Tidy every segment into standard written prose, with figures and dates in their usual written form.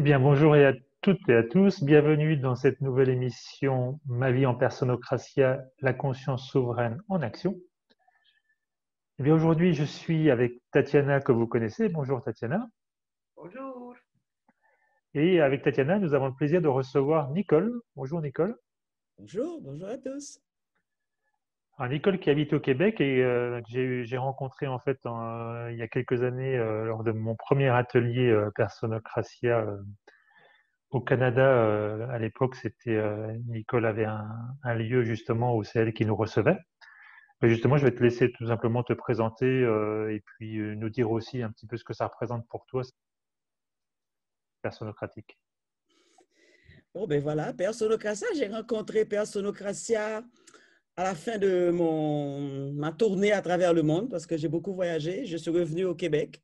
Eh bien, bonjour à toutes et à tous. Bienvenue dans cette nouvelle émission Ma vie en Personocratia, la conscience souveraine en action. Eh bien, aujourd'hui, je suis avec Tatiana que vous connaissez. Bonjour Tatiana. Bonjour. Et avec Tatiana, nous avons le plaisir de recevoir Nicole. Bonjour Nicole. Bonjour, bonjour à tous. Alors, Nicole qui habite au Québec et que j'ai rencontré en fait il y a quelques années lors de mon premier atelier Personocratia au Canada, à l'époque, c'était Nicole avait un lieu justement où c'est elle qui nous recevait. Mais justement, je vais te laisser tout simplement te présenter et puis nous dire aussi un petit peu ce que ça représente pour toi, cette personocratique. Bon, ben voilà, Personocratia, j'ai rencontré Personocratia à la fin de ma tournée à travers le monde parce que j'ai beaucoup voyagé. Je suis revenu au Québec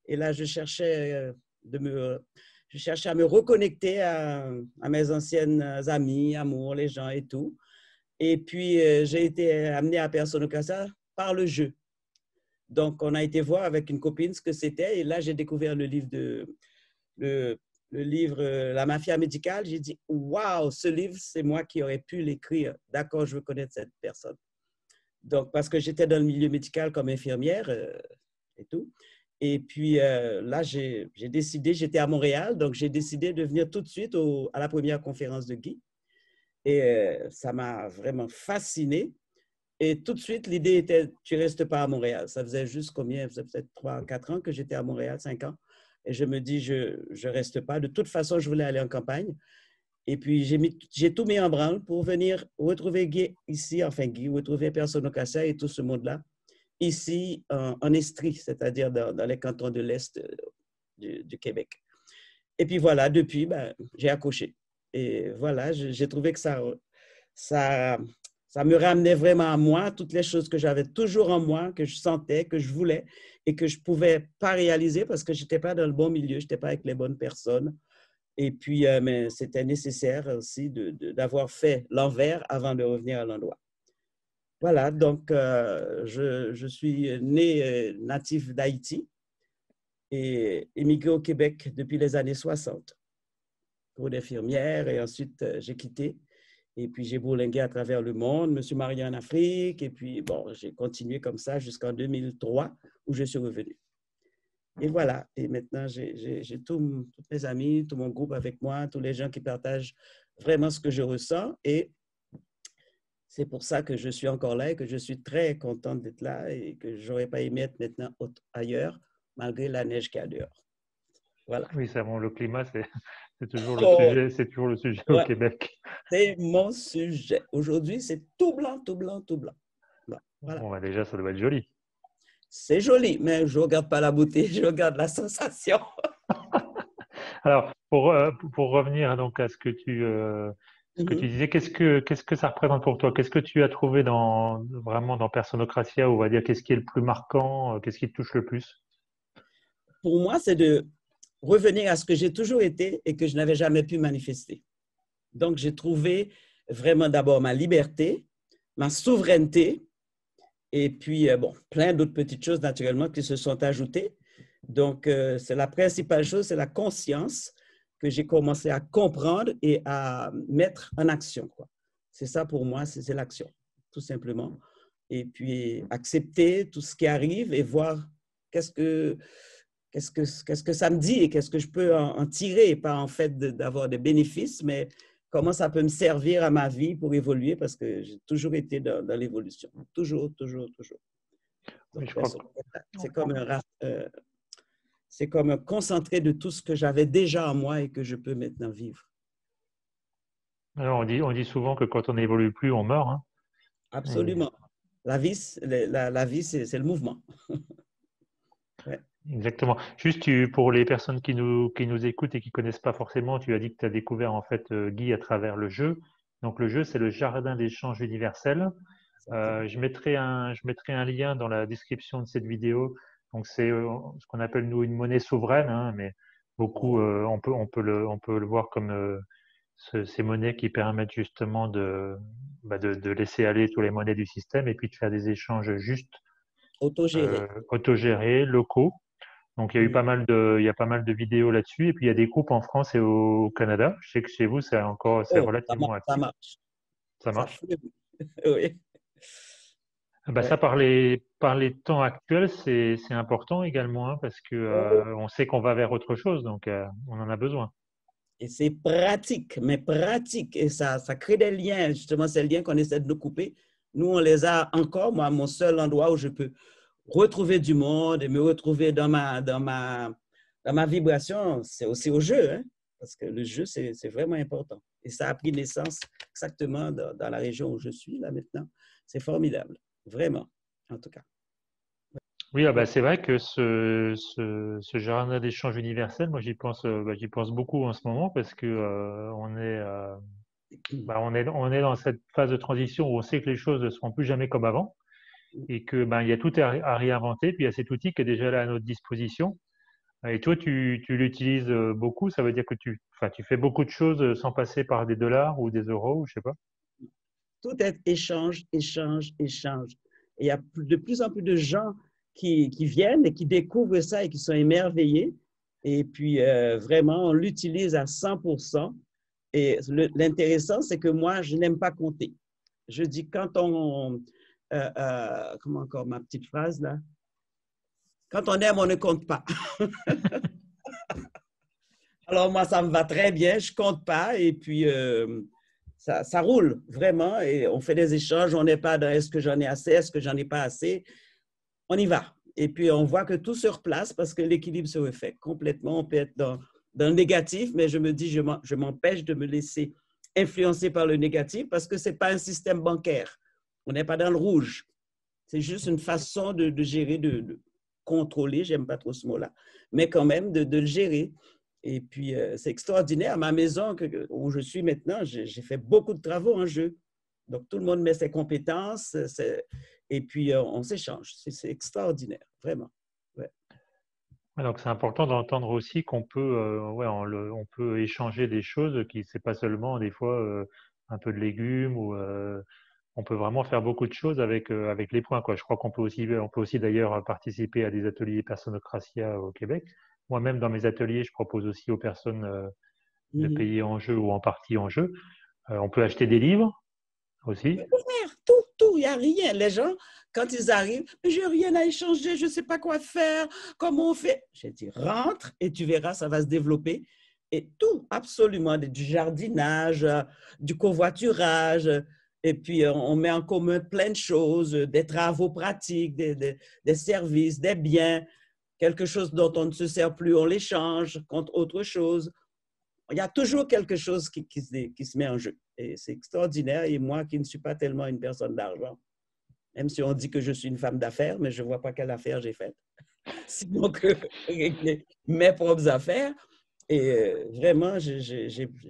et là, je cherchais à me reconnecter à mes anciennes amies, amours, les gens et tout. Et puis, j'ai été amenée à Personocratia par le jeu. Donc, on a été voir avec une copine ce que c'était et là, j'ai découvert le, le livre La mafia médicale. J'ai dit, waouh, ce livre, c'est moi qui aurais pu l'écrire. D'accord, je veux connaître cette personne. Donc, parce que j'étais dans le milieu médical comme infirmière et tout. Et puis là, j'ai décidé, j'étais à Montréal, donc j'ai décidé de venir tout de suite à la première conférence de Guy. Et ça m'a vraiment fasciné. Et tout de suite, l'idée était, tu ne restes pas à Montréal. Ça faisait juste combien? Ça faisait peut-être 3, 4 ans que j'étais à Montréal, 5 ans. Et je me dis, je ne reste pas. De toute façon, je voulais aller en campagne. Et puis, j'ai tout mis en branle pour venir retrouver Guy ici, enfin Guy, retrouver Personocratia et tout ce monde-là, ici en Estrie, c'est-à-dire dans les cantons de l'Est du Québec. Et puis voilà, depuis, ben, j'ai accouché. Et voilà, j'ai trouvé que ça, ça me ramenait vraiment à moi, toutes les choses que j'avais toujours en moi, que je sentais, que je voulais et que je ne pouvais pas réaliser parce que je n'étais pas dans le bon milieu, je n'étais pas avec les bonnes personnes. Et puis, mais c'était nécessaire aussi d'avoir fait l'envers avant de revenir à l'endroit. Voilà, donc je suis né natif d'Haïti et émigré au Québec depuis les années 60 pour d'infirmière et ensuite j'ai quitté. Et puis, j'ai bourlingué à travers le monde, me suis marié en Afrique, et puis, bon, j'ai continué comme ça jusqu'en 2003, où je suis revenu. Et voilà, et maintenant, j'ai tous mes amis, tout mon groupe avec moi, tous les gens qui partagent vraiment ce que je ressens, et c'est pour ça que je suis encore là et que je suis très contente d'être là et que je n'aurais pas aimé être maintenant ailleurs, malgré la neige qu'il y a dehors. Voilà. Oui, c'est bon, le climat, c'est toujours le Oh, sujet, c'est toujours le sujet au ouais, Québec. c'est mon sujet. Aujourd'hui, c'est tout blanc, tout blanc, tout blanc. Bon, voilà. Bon, bah, déjà, ça doit être joli. C'est joli, mais je ne regarde pas la beauté, je regarde la sensation. Alors, pour revenir donc à ce que tu disais, qu'est-ce que ça représente pour toi? Qu'est-ce que tu as trouvé vraiment dans Personocratia, on va dire, qu'est-ce qui est le plus marquant, qu'est-ce qui te touche le plus? Pour moi, c'est de revenir à ce que j'ai toujours été et que je n'avais jamais pu manifester. Donc, j'ai trouvé vraiment d'abord ma liberté, ma souveraineté, et puis, bon, plein d'autres petites choses naturellement qui se sont ajoutées. Donc, c'est la principale chose, c'est la conscience que j'ai commencé à comprendre et à mettre en action, quoi. C'est ça pour moi, c'est l'action, tout simplement. Et puis, accepter tout ce qui arrive et voir qu'est-ce que, qu'est-ce que ça me dit et qu'est-ce que je peux en tirer, pas en fait d'avoir des bénéfices, mais comment ça peut me servir à ma vie pour évoluer parce que j'ai toujours été dans l'évolution. Toujours, toujours, toujours. Oui, Donc, je crois que c'est comme un concentré de tout ce que j'avais déjà en moi et que je peux maintenant vivre. alors, on dit souvent que quand on n'évolue plus, on meurt, hein. Et Absolument. La vie, la vie c'est le mouvement. Ouais. exactement. Juste pour les personnes qui nous écoutent et qui connaissent pas forcément, tu as dit que tu as découvert en fait Guy à travers le jeu. Donc le jeu, c'est le jardin d'échange universel. Exactement. Je mettrai un lien dans la description de cette vidéo. Donc c'est ce qu'on appelle nous une monnaie souveraine, hein, mais beaucoup Oh, on peut le voir comme ces monnaies qui permettent justement de laisser aller tous les monnaies du système et puis de faire des échanges justes, autogéré. autogérés, locaux. Donc, il y a pas mal de vidéos là-dessus. Et puis, il y a des groupes en France et au Canada. Je sais que chez vous, c'est Oh, relativement ça actif. marche. Ça Ça marche. fleurit. Oui. Ah bah, ça, Ouais. par les temps actuels, c'est important également, hein, parce que, on sait qu'on va vers autre chose. Donc, on en a besoin. Et c'est pratique, mais pratique. Et ça crée des liens, justement, ces liens qu'on essaie de nous couper. Nous, on les a encore. Moi, mon seul endroit où je peux retrouver du monde et me retrouver dans ma vibration, c'est aussi au jeu, hein, parce que le jeu, c'est vraiment important. Et ça a pris naissance exactement dans la région où je suis, là, maintenant. C'est formidable, vraiment, en tout cas. Oui, ah bah, c'est vrai que ce jardin d'échange universel, moi, j'y pense beaucoup en ce moment parce que, on est dans cette phase de transition où on sait que les choses ne seront plus jamais comme avant et que, ben, il y a tout à réinventer. Puis il y a cet outil qui est déjà là à notre disposition. Et toi, tu l'utilises beaucoup. Ça veut dire que tu fais beaucoup de choses sans passer par des dollars ou des euros, ou je sais pas. Tout est échange, échange, échange. Et il y a de plus en plus de gens qui viennent et qui découvrent ça et qui sont émerveillés. Et puis, vraiment, on l'utilise à 100%. Et l'intéressant, c'est que moi, je n'aime pas compter. Je dis, comment encore ma petite phrase là? Quand on aime, on ne compte pas. Alors, moi, ça me va très bien, je ne compte pas. Et puis, ça roule vraiment. Et on fait des échanges. On n'est pas dans est-ce que j'en ai assez, est-ce que j'en ai pas assez. On y va. Et puis, on voit que tout se replace parce que l'équilibre se refait complètement. On peut être dans le négatif, mais je me dis, je m'empêche de me laisser influencer par le négatif parce que ce n'est pas un système bancaire. On n'est pas dans le rouge. C'est juste une façon de gérer, de contrôler, j'aime pas trop ce mot-là, mais quand même de le gérer. Et puis, c'est extraordinaire. À ma maison où je suis maintenant, j'ai fait beaucoup de travaux en jeu. Donc, tout le monde met ses compétences et puis on s'échange. C'est extraordinaire, vraiment. Ouais. Ouais, donc c'est important d'entendre aussi qu'on peut, on peut échanger des choses qui, c'est pas seulement des fois un peu de légumes ou on peut vraiment faire beaucoup de choses avec les points, quoi. Je crois on peut aussi d'ailleurs participer à des ateliers Personocratia au Québec. Moi-même, dans mes ateliers, je propose aussi aux personnes de Mhm. payer en jeu ou en partie en jeu. On peut acheter des livres aussi. Tout, tout, il n'y a rien. Les gens, quand ils arrivent, je n'ai rien à échanger, je ne sais pas quoi faire, comment on fait. J'ai dit, rentre et tu verras, ça va se développer. Et tout, absolument, du jardinage, du covoiturage, et puis on met en commun plein de choses, des travaux pratiques, des services, des biens, quelque chose dont on ne se sert plus, on l'échange contre autre chose. Il y a toujours quelque chose qui se met en jeu. Et c'est extraordinaire. Et moi qui ne suis pas tellement une personne d'argent, même si on dit que je suis une femme d'affaires, mais je ne vois pas quelle affaire j'ai faite. Sinon que régler mes propres affaires. Et vraiment,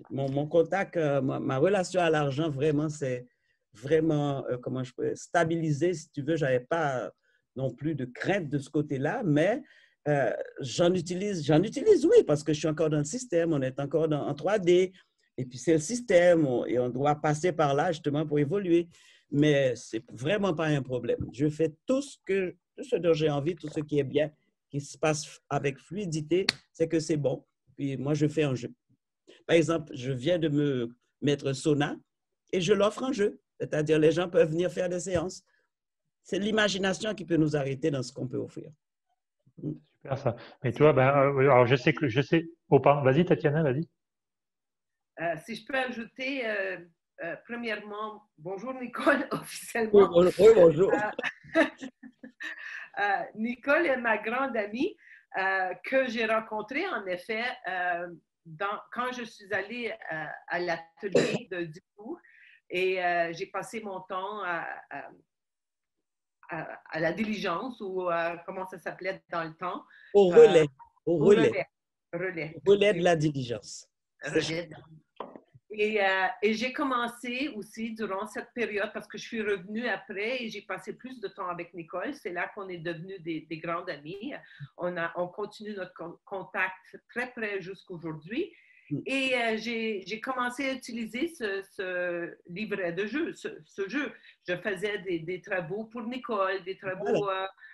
mon contact, ma relation à l'argent, vraiment, c'est vraiment, comment je peux stabiliser, si tu veux. Je n'avais pas non plus de crainte de ce côté-là, mais j'en utilise, oui, parce que je suis encore dans le système, on est encore en 3D, et puis c'est le système, et on doit passer par là justement pour évoluer. Mais ce n'est vraiment pas un problème. Je fais tout ce dont j'ai envie, tout ce qui est bien, qui se passe avec fluidité, c'est que c'est bon. Puis moi, je fais un jeu. Par exemple, je viens de me mettre sauna et je l'offre en jeu. C'est-à-dire, les gens peuvent venir faire des séances. C'est l'imagination qui peut nous arrêter dans ce qu'on peut offrir. Super ça. Mais tu vois, ben, alors je sais. Oh, pardon. Vas-y, Tatiana, vas-y. Si je peux ajouter, premièrement, bonjour Nicole, Oui, officiellement. bonjour. Oui, bonjour. Nicole est ma grande amie que j'ai rencontrée, en effet, quand je suis allée à l'atelier de Dufour et j'ai passé mon temps à la diligence ou comment ça s'appelait dans le temps. Au relais. Au Au relais. relais. Relais. Au relais de la diligence. Relais. Et j'ai commencé aussi durant cette période, parce que je suis revenue après et j'ai passé plus de temps avec Nicole. C'est là qu'on est devenus des grandes amies. On continue notre contact très près jusqu'aujourd'hui. Et j'ai commencé à utiliser ce livret de jeu, ce jeu. Je faisais des travaux pour Nicole, des travaux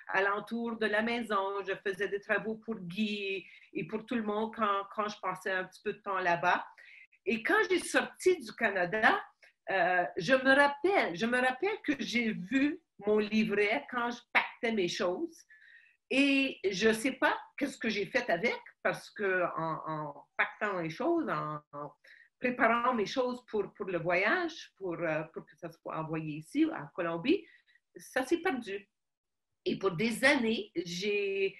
alentour de la maison. Je faisais des travaux pour Guy et pour tout le monde quand je passais un petit peu de temps là-bas. Et quand j'ai sorti du Canada, je me rappelle que j'ai vu mon livret quand je pactais mes choses. Et je ne sais pas ce que j'ai fait avec, parce qu'en pactant les choses, en préparant mes choses pour le voyage, pour que ça soit envoyé ici, à Colombie, ça s'est perdu. Et pour des années, j'ai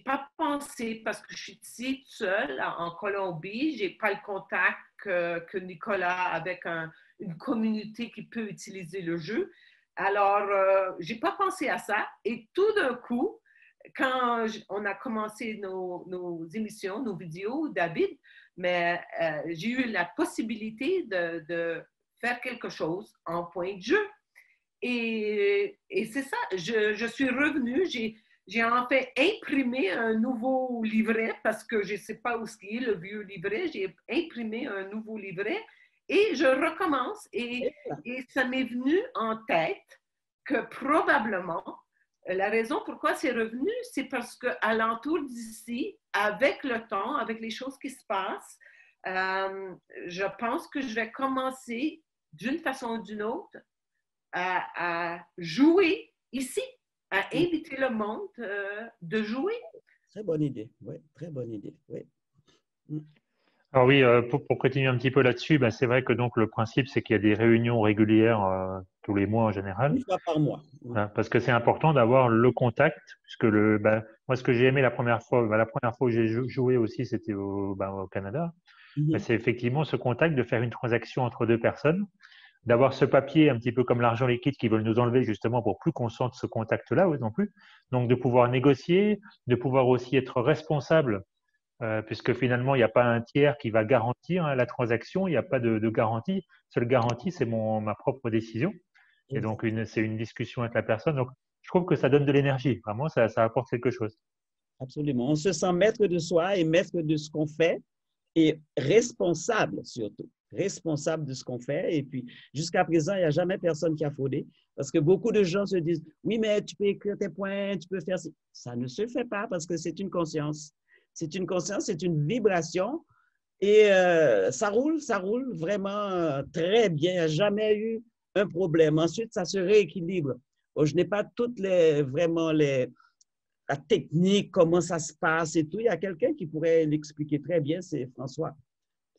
pas pensé, parce que je suis ici seule en Colombie, j'ai pas le contact que Nicolas avec une communauté qui peut utiliser le jeu. Alors, j'ai pas pensé à ça. Et tout d'un coup, quand on a commencé nos émissions, nos vidéos, David, mais j'ai eu la possibilité de faire quelque chose en point de jeu. Et c'est ça, je suis revenue, j'ai en fait imprimé un nouveau livret parce que je ne sais pas où est le vieux livret. J'ai imprimé un nouveau livret et je recommence. Et ça m'est venu en tête que probablement, la raison pourquoi c'est revenu, c'est parce qu'à l'entour d'ici, avec le temps, avec les choses qui se passent, je pense que je vais commencer d'une façon ou d'une autre à jouer ici, à inviter le monde de jouer. Très bonne idée, oui, très bonne idée, oui. Alors oui, pour continuer un petit peu là-dessus, ben c'est vrai que donc le principe, c'est qu'il y a des réunions régulières tous les mois en général. Une fois par mois. Hein, parce que c'est important d'avoir le contact, puisque moi ce que j'ai aimé la première fois où j'ai joué aussi, c'était au Canada. Ben, c'est effectivement ce contact de faire une transaction entre deux personnes, d'avoir ce papier un petit peu comme l'argent liquide qu'ils veulent nous enlever justement pour plus qu'on sente ce contact-là non plus. Donc de pouvoir négocier, de pouvoir aussi être responsable, puisque finalement il n'y a pas un tiers qui va garantir la transaction, il n'y a pas de garantie. Seule garantie, c'est ma propre décision. Et donc c'est une discussion avec la personne. Donc je trouve que ça donne de l'énergie. Vraiment, ça apporte quelque chose. Absolument. On se sent maître de soi et maître de ce qu'on fait et responsable surtout. Responsable de ce qu'on fait. Et puis, jusqu'à présent, il n'y a jamais personne qui a fraudé. Parce que beaucoup de gens se disent, oui, mais tu peux écrire tes points, tu peux faire ça. Ça ne se fait pas parce que c'est une conscience. C'est une conscience, c'est une vibration. Et ça roule vraiment très bien. Il n'y a jamais eu un problème. Ensuite, ça se rééquilibre. Bon, je n'ai pas toutes la technique, comment ça se passe et tout. Il y a quelqu'un qui pourrait l'expliquer très bien, c'est François.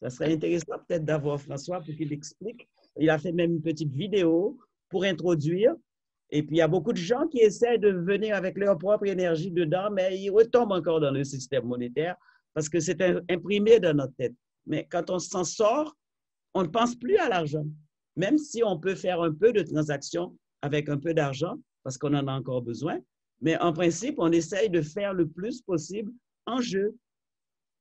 Ça serait intéressant peut-être d'avoir François pour qu'il l'explique. Il a fait même une petite vidéo pour introduire. Et puis, il y a beaucoup de gens qui essaient de venir avec leur propre énergie dedans, mais ils retombent encore dans le système monétaire parce que c'est imprimé dans notre tête. Mais quand on s'en sort, on ne pense plus à l'argent. Même si on peut faire un peu de transactions avec un peu d'argent, parce qu'on en a encore besoin, mais en principe, on essaye de faire le plus possible en jeu,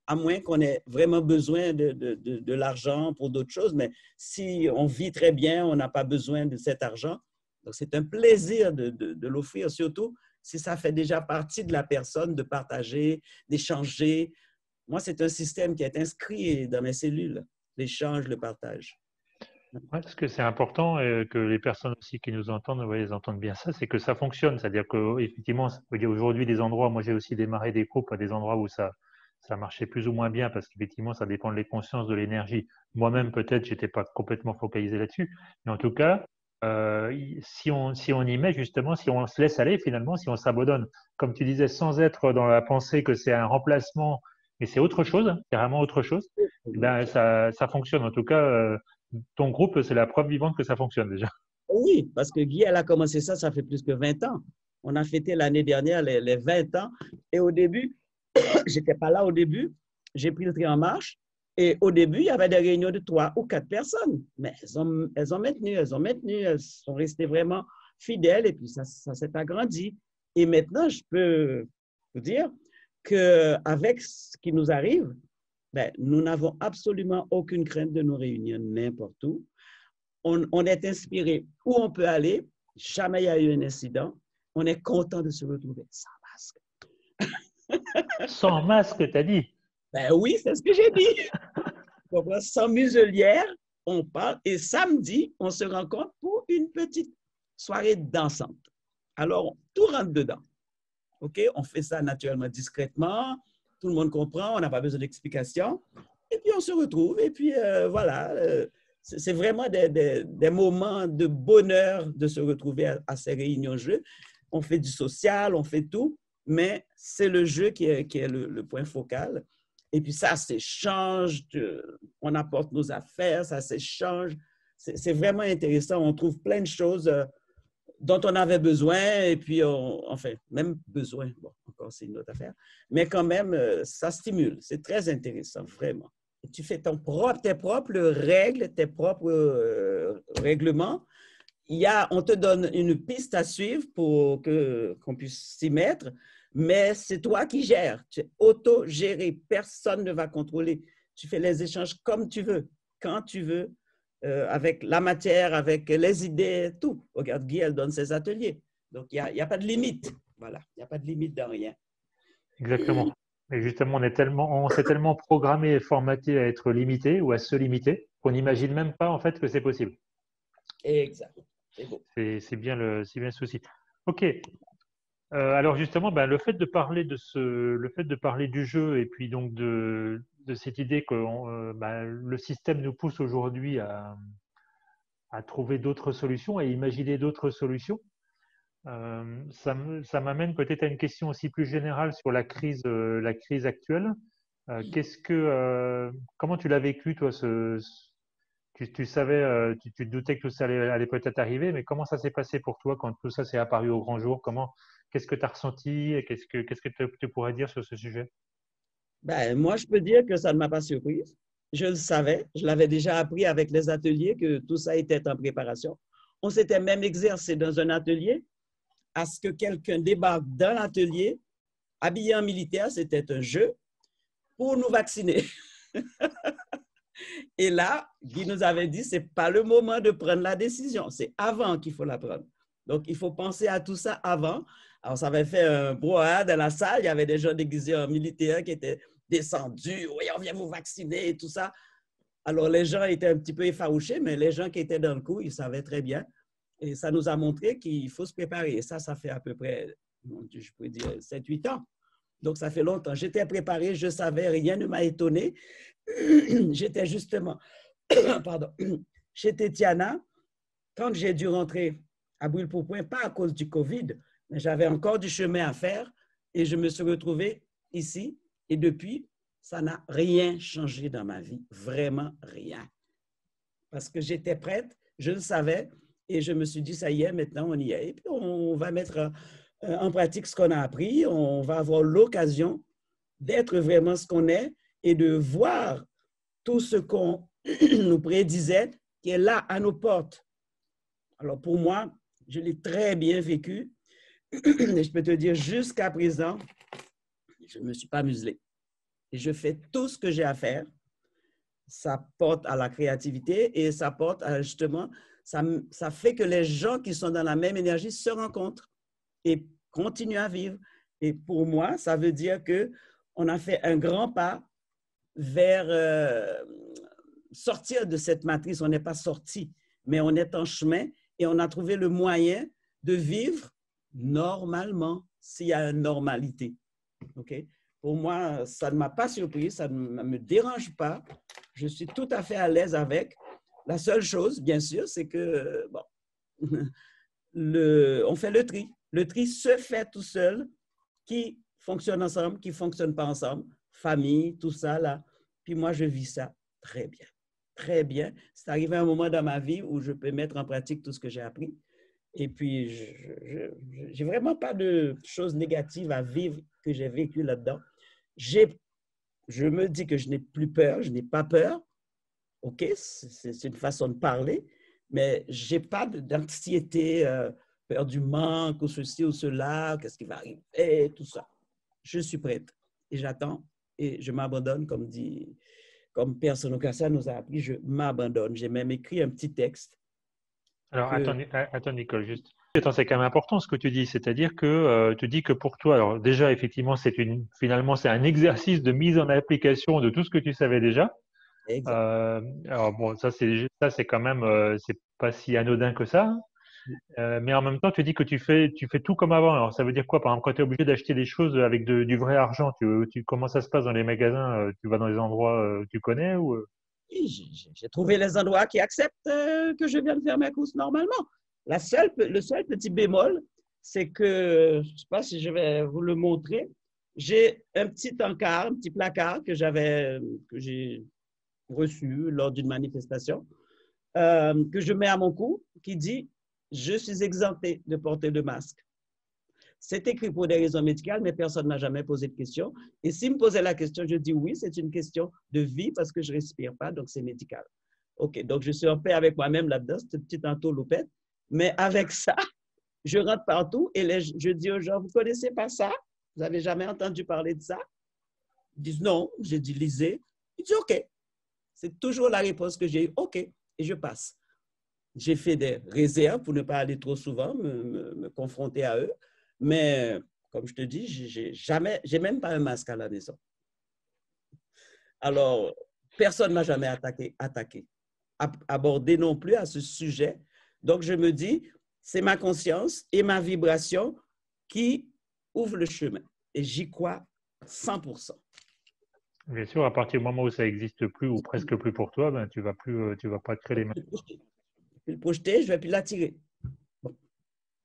à moins qu'on ait vraiment besoin de l'argent pour d'autres choses. Mais si on vit très bien, on n'a pas besoin de cet argent. Donc, c'est un plaisir de l'offrir, surtout si ça fait déjà partie de la personne, de partager, d'échanger. Moi, c'est un système qui est inscrit dans mes cellules, l'échange, le partage. Ouais, parce que c'est important que les personnes aussi qui nous entendent, ils entendent bien ça, c'est que ça fonctionne. C'est-à-dire qu'effectivement, il y a aujourd'hui des endroits, moi j'ai aussi démarré des groupes à des endroits où ça marchait plus ou moins bien parce qu'effectivement, ça dépend de les consciences, de l'énergie. Moi-même, peut-être, j'étais pas complètement focalisé là-dessus. Mais en tout cas, si on y met justement, si on se laisse aller finalement, si on s'abandonne, comme tu disais, sans être dans la pensée que c'est un remplacement, mais c'est autre chose, carrément autre chose, ben, ça fonctionne. En tout cas, ton groupe, c'est la preuve vivante que ça fonctionne déjà. Oui, parce que Guy, elle a commencé ça fait plus que 20 ans. On a fêté l'année dernière les 20 ans. Et au début, je n'étais pas là au début, j'ai pris le train en marche. Et au début, il y avait des réunions de 3 ou 4 personnes. Mais elles ont maintenu, elles sont restées vraiment fidèles et puis ça s'est agrandi. Et maintenant, je peux vous dire qu'avec ce qui nous arrive, ben, nous n'avons absolument aucune crainte de nous réunir n'importe où. On est inspiré où on peut aller. Jamais il y a eu un incident. On est content de se retrouver sans masque. Sans masque, t'as dit? Ben oui, c'est ce que j'ai dit. comprends? Sans muselière, on parle. Et samedi, on se rencontre pour une petite soirée dansante. Alors, tout rentre dedans. OK? On fait ça naturellement, discrètement. Tout le monde comprend, on n'a pas besoin d'explication. Et puis, on se retrouve. Et puis, voilà. C'est vraiment des moments de bonheur de se retrouver à ces réunions jeux. On fait du social, on fait tout, mais c'est le jeu qui est le point focal. Et puis, ça s'échange. On apporte nos affaires, ça s'échange. C'est vraiment intéressant. On trouve plein de choses dont on avait besoin, et puis, enfin, même besoin, bon, encore c'est une autre affaire, mais quand même, ça stimule. C'est très intéressant, vraiment. Tu fais tes propres règles, tes propres règlements. On te donne une piste à suivre pour qu'on puisse s'y mettre, mais c'est toi qui gères. Tu es auto-géré. Personne ne va contrôler. Tu fais les échanges comme tu veux, quand tu veux, avec la matière, avec les idées, tout. Regarde, Guy, elle donne ses ateliers. Donc, il n'y a pas de limite. Voilà, il n'y a pas de limite dans rien. Exactement. Et justement, on s'est tellement programmé et formaté à être limité ou à se limiter qu'on n'imagine même pas en fait que c'est possible. Exact. C'est beau. C'est bien le souci. OK. Alors justement, le fait de parler du jeu et puis donc de cette idée que le système nous pousse aujourd'hui à trouver d'autres solutions, à imaginer d'autres solutions, ça m'amène peut-être à une question aussi plus générale sur la crise actuelle. Comment tu l'as vécu, toi, tu savais, tu te doutais que tout ça allait peut-être arriver, mais comment ça s'est passé pour toi quand tout ça s'est apparu au grand jour? Qu'est-ce que tu as ressenti et qu'est-ce que tu pourrais dire sur ce sujet? Moi, je peux dire que ça ne m'a pas surprise. Je le savais, je l'avais déjà appris avec les ateliers que tout ça était en préparation. On s'était même exercé dans un atelier à ce que quelqu'un débarque dans l'atelier, habillé en militaire, c'était un jeu, pour nous vacciner. Et là, Guy nous avait dit, ce n'est pas le moment de prendre la décision, c'est avant qu'il faut la prendre. Donc, il faut penser à tout ça avant. Alors, ça avait fait un brouhaha dans la salle, il y avait des gens déguisés en militaires qui étaient descendus, oui, on vient vous vacciner et tout ça. Alors, les gens étaient un petit peu effarouchés, mais les gens qui étaient dans le coup, ils savaient très bien. Et ça nous a montré qu'il faut se préparer. Et ça fait à peu près, je pourrais dire, 7-8 ans. Donc, ça fait longtemps. J'étais préparé, je savais, rien ne m'a étonné. J'étais justement, pardon, chez Tetiana, quand j'ai dû rentrer à Brûle-Pourpoint, pas à cause du COVID, mais j'avais encore du chemin à faire et je me suis retrouvé ici. Et depuis, ça n'a rien changé dans ma vie, vraiment rien. Parce que j'étais prête, je le savais, et je me suis dit, ça y est, maintenant on y est. Et puis on va mettre en pratique ce qu'on a appris, on va avoir l'occasion d'être vraiment ce qu'on est et de voir tout ce qu'on nous prédisait qui est là à nos portes. Alors pour moi, je l'ai très bien vécu. Et je peux te dire, jusqu'à présent, je ne me suis pas muselé. Et je fais tout ce que j'ai à faire. Ça porte à la créativité et ça porte à justement, ça fait que les gens qui sont dans la même énergie se rencontrent et continuent à vivre. Et pour moi, ça veut dire qu'on a fait un grand pas vers sortir de cette matrice. On n'est pas sorti, mais on est en chemin et on a trouvé le moyen de vivre normalement, s'il y a une normalité. Okay? Pour moi, ça ne m'a pas surpris, ça ne me dérange pas. Je suis tout à fait à l'aise avec. La seule chose, bien sûr, c'est que, bon, on fait le tri. Le tri se fait tout seul, qui fonctionne ensemble, qui ne fonctionne pas ensemble, famille, tout ça, là. Puis moi, je vis ça très bien. Très bien. C'est arrivé un moment dans ma vie où je peux mettre en pratique tout ce que j'ai appris. Et puis, je n'ai vraiment pas de choses négatives à vivre que j'ai vécues là-dedans. Je me dis que je n'ai plus peur, je n'ai pas peur. OK, c'est une façon de parler, mais je n'ai pas d'anxiété, peur du manque ou ceci ou cela, qu'est-ce qui va arriver, tout ça. Je suis prête et j'attends et je m'abandonne, comme Père Sonocassia nous a appris, je m'abandonne. J'ai même écrit un petit texte. Alors, attends, Nicole, juste. Attends, c'est quand même important ce que tu dis, c'est-à-dire que tu dis que pour toi, alors déjà, effectivement, finalement, c'est un exercice de mise en application de tout ce que tu savais déjà. Exact. Alors bon, ça c'est quand même c'est pas si anodin que ça. Mais en même temps, tu dis que tu fais tout comme avant. Alors ça veut dire quoi? Par exemple, quand tu es obligé d'acheter des choses avec du vrai argent, comment ça se passe dans les magasins? Tu vas dans les endroits que tu connais ou Et j'ai trouvé les endroits qui acceptent que je vienne faire mes courses normalement. Le seul petit bémol, c'est que, je ne sais pas si je vais vous le montrer, j'ai un petit encart, un petit placard que j'ai reçu lors d'une manifestation, que je mets à mon cou, qui dit « Je suis exempté de porter de masque ». C'est écrit pour des raisons médicales, mais personne ne m'a jamais posé de question. Et s'il me posait la question, je dis oui, c'est une question de vie parce que je ne respire pas, donc c'est médical. OK, donc je suis en paix avec moi-même là-dedans, cette petite entourloupette. Mais avec ça, je rentre partout et je dis aux gens, vous ne connaissez pas ça? Vous n'avez jamais entendu parler de ça? Ils disent non. Je dis lisez. Ils disent OK. C'est toujours la réponse que j'ai eue, OK, et je passe. J'ai fait des réserves pour ne pas aller trop souvent, me confronter à eux. Mais comme je te dis, j'ai même pas un masque à la maison. Alors, personne ne m'a jamais attaqué, abordé non plus à ce sujet. Donc, je me dis, c'est ma conscience et ma vibration qui ouvrent le chemin. Et j'y crois 100%. bien sûr, à partir du moment où ça n'existe plus ou presque plus pour toi, ben tu vas pas te créer les mêmes. Je vais le projeter, je ne vais plus l'attirer. Bon.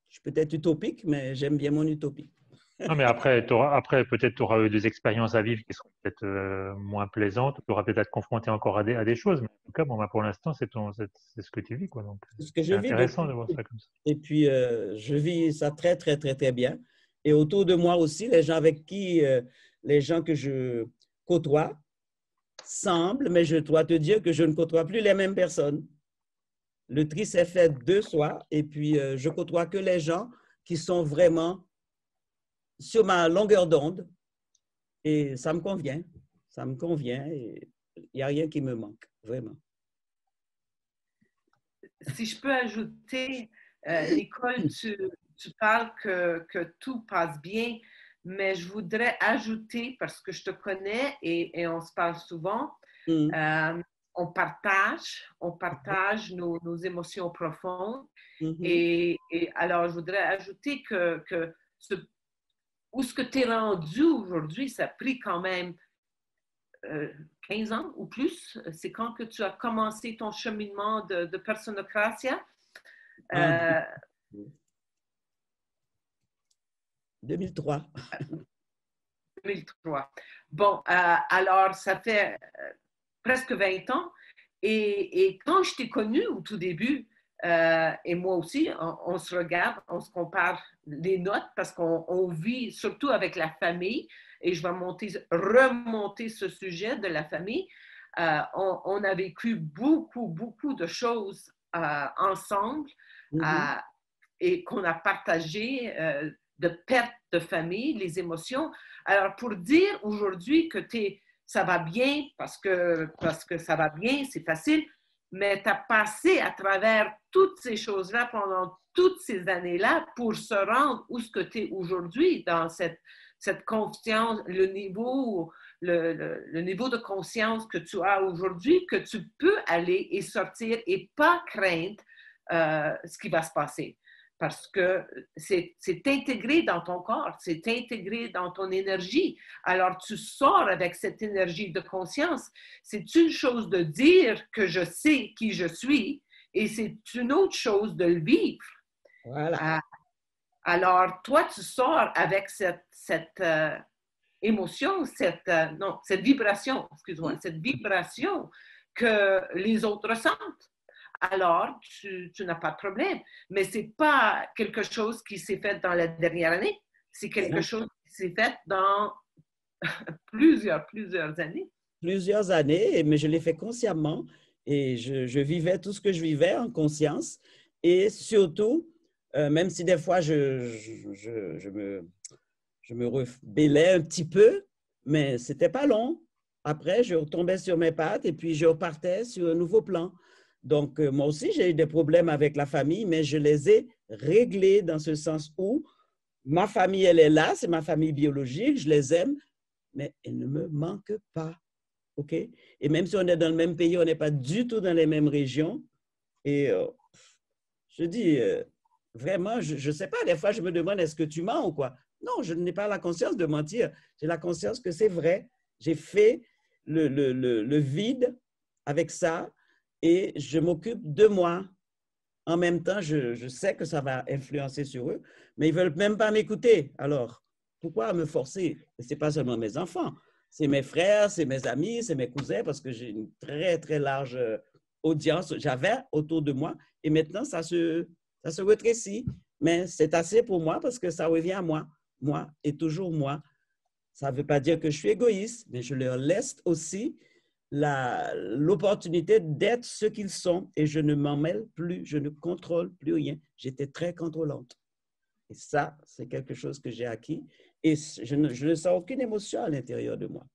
Je suis peut-être utopique, mais j'aime bien mon utopie. Non, mais après, peut-être tu auras eu des expériences à vivre qui seront peut-être moins plaisantes, tu auras peut-être à te confronter encore à des choses, mais en tout cas, bon, ben, pour l'instant, c'est ce que tu vis, quoi. Donc, Ce que je c'est vis intéressant depuis. de voir ça comme ça. Et puis, je vis ça très, très, très, très bien. Et autour de moi aussi, les gens que je côtoie semblent, mais je dois te dire que je ne côtoie plus les mêmes personnes. Le tri s'est fait de soi et puis je côtoie que les gens qui sont vraiment sur ma longueur d'onde et ça me convient. Ça me convient et il n'y a rien qui me manque, vraiment. Si je peux ajouter, Nicole, tu parles que tout passe bien, mais je voudrais ajouter, parce que je te connais et on se parle souvent, on partage nos émotions profondes. Et alors, je voudrais ajouter que où ce que tu es rendu aujourd'hui, ça a pris quand même 15 ans ou plus. C'est quand que tu as commencé ton cheminement de Personocratia? 2003. 2003. Bon, alors, ça fait presque 20 ans. Et quand je t'ai connue au tout début, et moi aussi, on se regarde, on se compare les notes parce qu'on vit surtout avec la famille, et je vais remonter ce sujet de la famille. On a vécu beaucoup, beaucoup de choses ensemble et qu'on a partagé de perte de famille, les émotions. Alors, pour dire aujourd'hui que ça va bien parce que ça va bien, c'est facile, mais tu as passé à travers toutes ces choses-là pendant toutes ces années-là pour se rendre où ce que tu es aujourd'hui dans cette confiance, le niveau de conscience que tu as aujourd'hui, que tu peux aller et sortir et pas craindre ce qui va se passer. Parce que c'est intégré dans ton corps, c'est intégré dans ton énergie. Alors, tu sors avec cette énergie de conscience. C'est une chose de dire que je sais qui je suis et c'est une autre chose de le vivre. Voilà. Alors, toi, tu sors avec cette émotion, cette vibration, excuse-moi, cette vibration que les autres ressentent. Alors, tu n'as pas de problème. Mais ce n'est pas quelque chose qui s'est fait dans la dernière année. C'est quelque chose qui s'est fait dans plusieurs années. Plusieurs années, mais je l'ai fait consciemment et je vivais tout ce que je vivais en conscience. Et surtout, même si des fois je me rebellais un petit peu, mais ce n'était pas long. Après, je retombais sur mes pattes et puis je repartais sur un nouveau plan. Donc, moi aussi, j'ai eu des problèmes avec la famille, mais je les ai réglés dans ce sens où ma famille, elle est là, c'est ma famille biologique, je les aime, mais elle ne me manque pas. OK? Et même si on est dans le même pays, on n'est pas du tout dans les mêmes régions. Et je dis, vraiment, je ne sais pas, des fois, je me demande, est-ce que tu mens ou quoi? Non, je n'ai pas la conscience de mentir. J'ai la conscience que c'est vrai. J'ai fait le vide avec ça et je m'occupe de moi. En même temps, je sais que ça va influencer sur eux, mais ils ne veulent même pas m'écouter. Alors, pourquoi me forcer? Ce n'est pas seulement mes enfants, c'est mes frères, c'est mes amis, c'est mes cousins, parce que j'ai une très, très large audience, j'avais autour de moi, et maintenant, ça se rétrécit. Mais c'est assez pour moi parce que ça revient à moi et toujours moi. Ça ne veut pas dire que je suis égoïste, mais je leur laisse aussi l'opportunité d'être ce qu'ils sont et je ne m'en mêle plus, je ne contrôle plus rien. J'étais très contrôlante. Et ça, c'est quelque chose que j'ai acquis et je ne sens aucune émotion à l'intérieur de moi.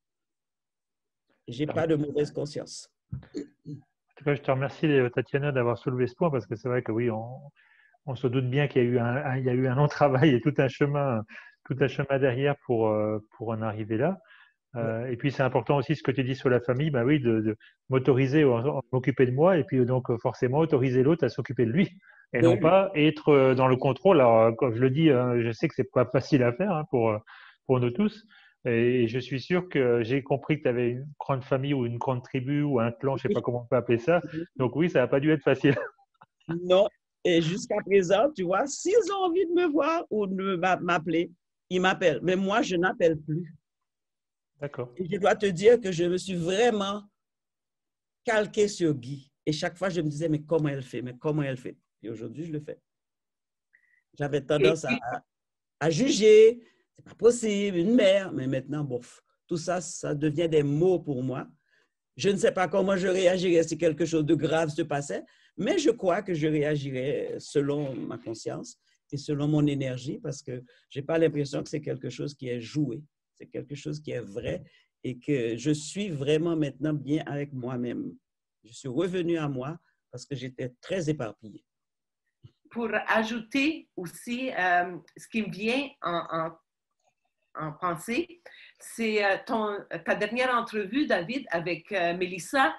Je n'ai pas de mauvaise conscience. En tout cas, je te remercie, Tatiana, d'avoir soulevé ce point parce que c'est vrai que oui, on se doute bien qu'il y a eu un long travail et tout un chemin derrière pour en arriver là. Et puis c'est important aussi ce que tu dis sur la famille, bah oui, de m'autoriser à m'occuper de moi et puis donc forcément autoriser l'autre à s'occuper de lui et non pas être dans le contrôle. Alors comme je le dis, je sais que c'est pas facile à faire hein, pour nous tous. Et je suis sûr que j'ai compris que tu avais une grande famille ou une grande tribu ou un clan, je sais pas comment on peut appeler ça. Donc oui, ça n'a pas dû être facile. Non, et jusqu'à présent, tu vois, s'ils ont envie de me voir ou de m'appeler, ils m'appellent. Mais moi, je n'appelle plus. D'accord. Et je dois te dire que je me suis vraiment calquée sur Guy. Et chaque fois, je me disais, mais comment elle fait? Mais comment elle fait? Et aujourd'hui, je le fais. J'avais tendance à juger. C'est pas possible, une mère. Mais maintenant, bof, tout ça, ça devient des mots pour moi. Je ne sais pas comment je réagirais si quelque chose de grave se passait, mais je crois que je réagirais selon ma conscience et selon mon énergie parce que je n'ai pas l'impression que c'est quelque chose qui est joué. C'est quelque chose qui est vrai et que je suis vraiment maintenant bien avec moi-même. Je suis revenue à moi parce que j'étais très éparpillée. Pour ajouter aussi, ce qui me vient en pensée, c'est ta dernière entrevue, David, avec Mélissa,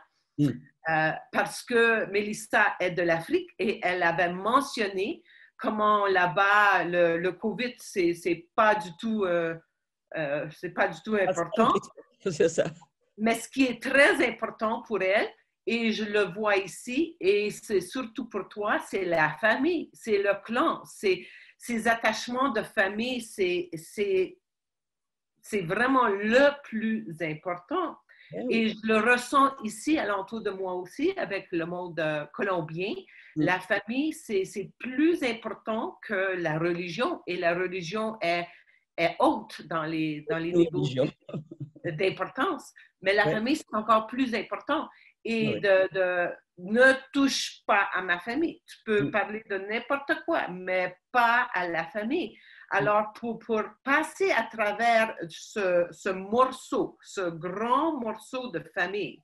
parce que Mélissa est de l'Afrique et elle avait mentionné comment là-bas, le COVID, c'est pas du tout important. C'est ça. Mais ce qui est très important pour elle, et je le vois ici, et c'est surtout pour toi, c'est la famille, c'est le clan, c'est ces attachements de famille, c'est vraiment le plus important. Et je le ressens ici, alentour de moi aussi, avec le monde colombien. La famille, c'est plus important que la religion, et la religion est haute dans les niveaux d'importance. Mais la famille, c'est encore plus important. Et ne touche pas à ma famille. Tu peux parler de n'importe quoi, mais pas à la famille. Alors, pour passer à travers ce morceau, ce grand morceau de famille,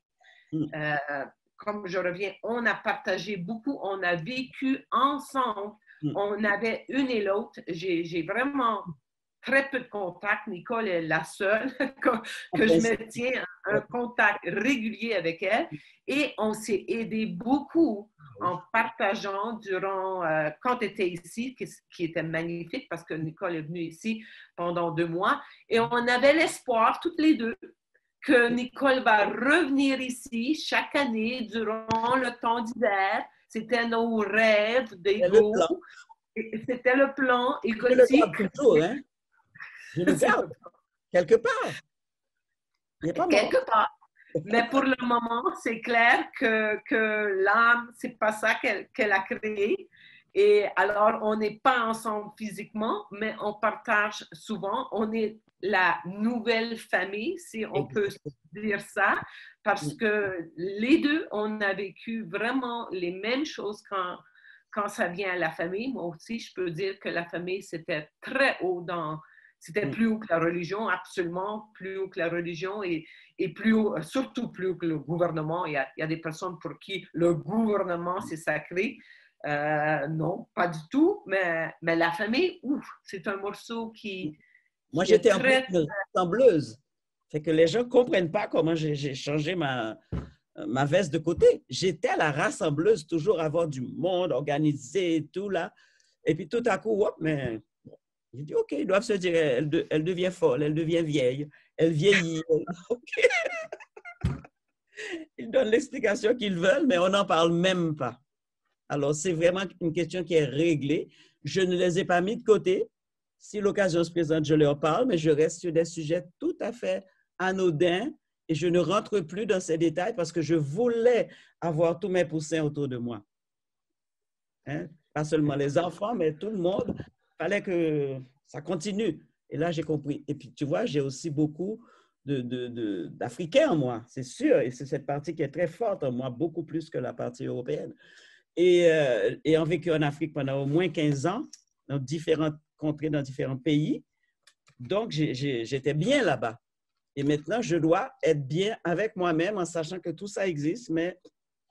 comme je reviens, on a partagé beaucoup, on a vécu ensemble, on avait une et l'autre. J'ai vraiment très peu de contact. Nicole est la seule que je me tiens un contact régulier avec elle. Et on s'est aidé beaucoup en partageant durant, quand tu étais ici, qui était magnifique parce que Nicole est venue ici pendant 2 mois. Et on avait l'espoir, toutes les deux, que Nicole va revenir ici chaque année durant le temps d'hiver. C'était nos rêves d'ego. C'était le plan. Et je le garde toujours, hein? Je le garde, quelque part. Il n'est pas mort. Quelque part. Mais pour le moment, c'est clair que l'âme, c'est pas ça qu'elle a créé. Et alors, on n'est pas ensemble physiquement, mais on partage souvent. On est la nouvelle famille, si on peut dire ça, parce que les deux, on a vécu vraiment les mêmes choses quand ça vient à la famille. Moi aussi, je peux dire que la famille, c'était très haut c'était plus haut que la religion, absolument plus haut que la religion et plus haut, surtout plus haut que le gouvernement. Il y a des personnes pour qui le gouvernement, c'est sacré. Non, pas du tout, mais la famille, ouf, c'est un morceau qui... Moi, j'étais en plus une ressembleuse. Fait que les gens ne comprennent pas comment j'ai changé ma veste de côté. J'étais la rassembleuse, toujours avoir du monde organisé et tout là. Et puis tout à coup, hop, mais bon, j'ai dit, OK, ils doivent se dire, elle devient folle, elle devient vieille, elle vieillit. OK. Ils donnent l'explication qu'ils veulent, mais on n'en parle même pas. Alors, c'est vraiment une question qui est réglée. Je ne les ai pas mis de côté. Si l'occasion se présente, je leur parle, mais je reste sur des sujets tout à fait anodins et je ne rentre plus dans ces détails parce que je voulais avoir tous mes poussins autour de moi. Hein? Pas seulement les enfants, mais tout le monde. Il fallait que ça continue. Et là, j'ai compris. Et puis, tu vois, j'ai aussi beaucoup d'Africains en moi, c'est sûr. Et c'est cette partie qui est très forte en moi, beaucoup plus que la partie européenne. Ayant vécu en Afrique pendant au moins 15 ans, dans différentes contrées, dans différents pays, donc j'étais bien là-bas. Et maintenant, je dois être bien avec moi-même en sachant que tout ça existe, mais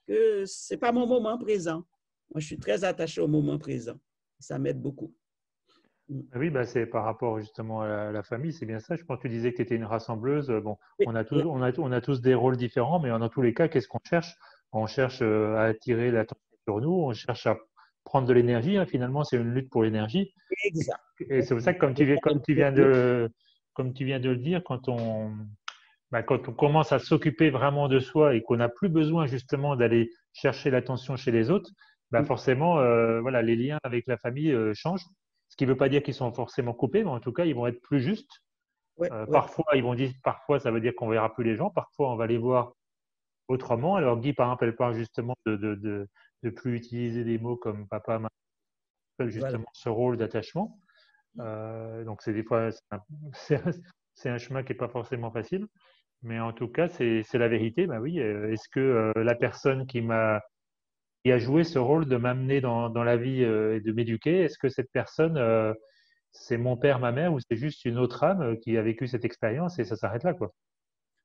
que ce n'est pas mon moment présent. Moi, je suis très attaché au moment présent. Ça m'aide beaucoup. Oui, bah, c'est par rapport justement à la famille, c'est bien ça. Je pense que tu disais que tu étais une rassembleuse. Bon, Oui, on a tous des rôles différents, mais dans tous les cas, qu'est-ce qu'on cherche? On cherche à attirer l'attention sur nous, on cherche à prendre de l'énergie, hein. Finalement, c'est une lutte pour l'énergie. exact. Et c'est pour ça que comme tu viens de le dire, quand on commence à s'occuper vraiment de soi et qu'on n'a plus besoin justement d'aller chercher l'attention chez les autres, bah forcément, voilà, les liens avec la famille changent. Ce qui ne veut pas dire qu'ils sont forcément coupés, mais en tout cas, ils vont être plus justes. Ouais, ouais. Parfois, ils vont dire, parfois, ça veut dire qu'on verra plus les gens. Parfois, on va les voir autrement. Alors, Guy, par exemple, elle parle justement de plus utiliser des mots comme papa, maman, Voilà. justement ce rôle d'attachement. Donc, c'est des fois, c'est un chemin qui n'est pas forcément facile. Mais en tout cas, c'est la vérité. Bah oui, est-ce que la personne qui a joué ce rôle de m'amener dans la vie et de m'éduquer, est-ce que cette personne, c'est mon père, ma mère, ou c'est juste une autre âme qui a vécu cette expérience et ça s'arrête là, quoi?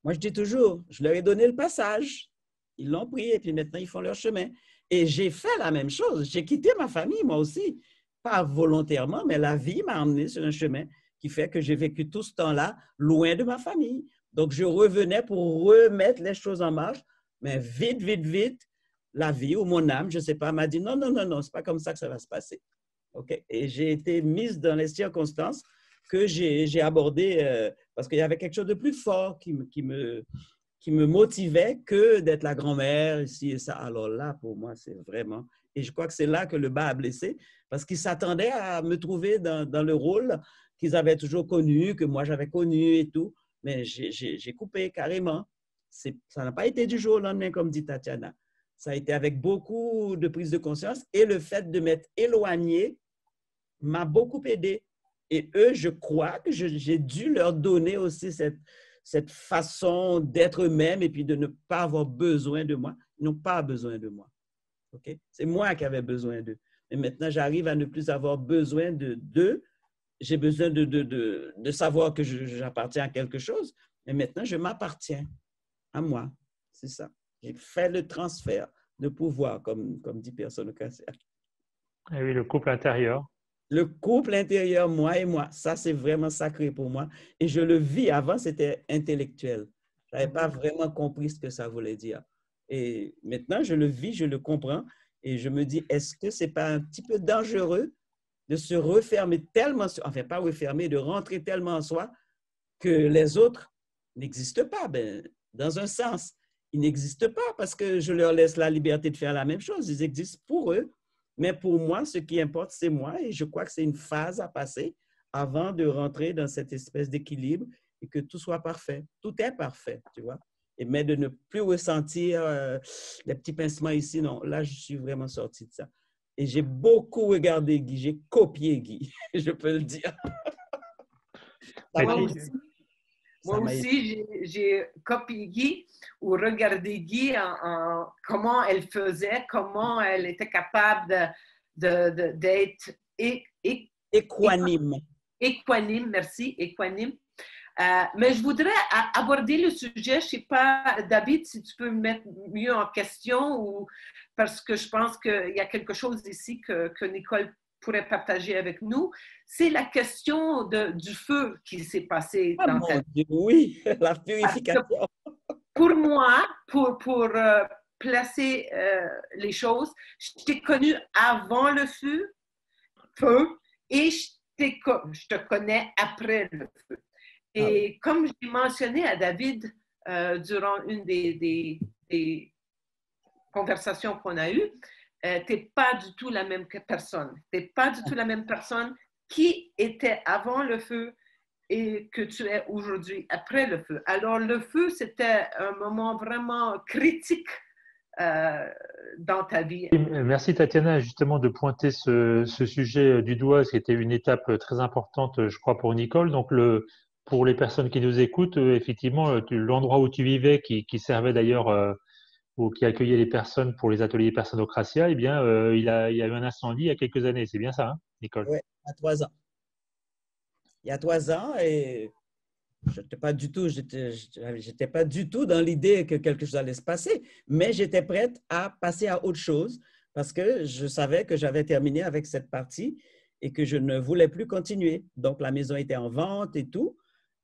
Moi, je dis toujours, je leur ai donné le passage. Ils l'ont pris et puis maintenant, ils font leur chemin. Et j'ai fait la même chose. J'ai quitté ma famille, moi aussi. Pas volontairement, mais la vie m'a emmené sur un chemin qui fait que j'ai vécu tout ce temps-là loin de ma famille. Donc, je revenais pour remettre les choses en marche, mais vite, vite, vite, la vie ou mon âme, je ne sais pas, m'a dit non, non, non, non, ce n'est pas comme ça que ça va se passer. Okay? Et j'ai été mise dans les circonstances que j'ai abordées parce qu'il y avait quelque chose de plus fort qui me motivait que d'être la grand-mère, ici et ça. Alors là, pour moi, c'est vraiment… Et je crois que c'est là que le bas a blessé, parce qu'ils s'attendaient à me trouver dans le rôle qu'ils avaient toujours connu, que moi j'avais connu et tout. Mais j'ai coupé carrément. Ça n'a pas été du jour au lendemain, comme dit Tatiana. Ça a été avec beaucoup de prise de conscience et le fait de m'être éloignée m'a beaucoup aidé. Et eux, je crois que j'ai dû leur donner aussi cette façon d'être eux-mêmes et puis de ne pas avoir besoin de moi. Ils n'ont pas besoin de moi. Okay? C'est moi qui avais besoin d'eux. Mais maintenant, j'arrive à ne plus avoir besoin d'eux. J'ai besoin de savoir que j'appartiens à quelque chose. Mais maintenant, je m'appartiens à moi. C'est ça. J'ai fait le transfert de pouvoir, comme dit Personne Cassia. Eh oui, le couple intérieur. Le couple intérieur, moi et moi, ça, c'est vraiment sacré pour moi. Et je le vis. Avant, c'était intellectuel. Je n'avais pas vraiment compris ce que ça voulait dire. Et maintenant, je le vis, je le comprends. Et je me dis, est-ce que ce n'est pas un petit peu dangereux de se refermer tellement, enfin, pas refermer, de rentrer tellement en soi que les autres n'existent pas? Ben, dans un sens, ils n'existent pas parce que je leur laisse la liberté de faire la même chose. Ils existent pour eux. Mais pour moi, ce qui importe, c'est moi. Et je crois que c'est une phase à passer avant de rentrer dans cette espèce d'équilibre et que tout soit parfait. Tout est parfait, tu vois. Mais de ne plus ressentir des petits pincements ici, non. Là, je suis vraiment sortie de ça. Et j'ai beaucoup regardé Guy. J'ai copié Guy, je peux le dire. Moi aussi, j'ai copié Guy ou regardé Guy comment elle faisait, comment elle était capable d'être équanime. Équanime, merci, équanime. Mais je voudrais aborder le sujet, je ne sais pas, David, si tu peux me mettre mieux en question, ou parce que je pense qu'il y a quelque chose ici que Nicole pourrait partager avec nous, c'est la question du feu qui s'est passé Ah dans ta mon vie. Dieu, oui, la Parce que purification. pour moi, pour placer les choses, je t'ai connu avant le feu et je te connais après le feu. Ah oui. Et comme j'ai mentionné à David durant une des conversations qu'on a eues, tu n'es pas du tout la même personne. Tu n'es pas du tout la même personne qui était avant le feu et que tu es aujourd'hui après le feu. Alors, le feu, c'était un moment vraiment critique dans ta vie. Merci Tatiana justement de pointer ce sujet du doigt. C'était une étape très importante, je crois, pour Nicole. Donc, pour les personnes qui nous écoutent, effectivement, l'endroit où tu vivais, qui servait d'ailleurs ou qui accueillait les personnes pour les ateliers Personocratia, eh bien, il y a eu un incendie il y a quelques années. C'est bien ça, hein, Nicole? Oui, à 3 ans. Il y a 3 ans, et je n'étais pas du tout, j'étais pas du tout dans l'idée que quelque chose allait se passer, mais j'étais prête à passer à autre chose parce que je savais que j'avais terminé avec cette partie et que je ne voulais plus continuer. Donc, la maison était en vente et tout.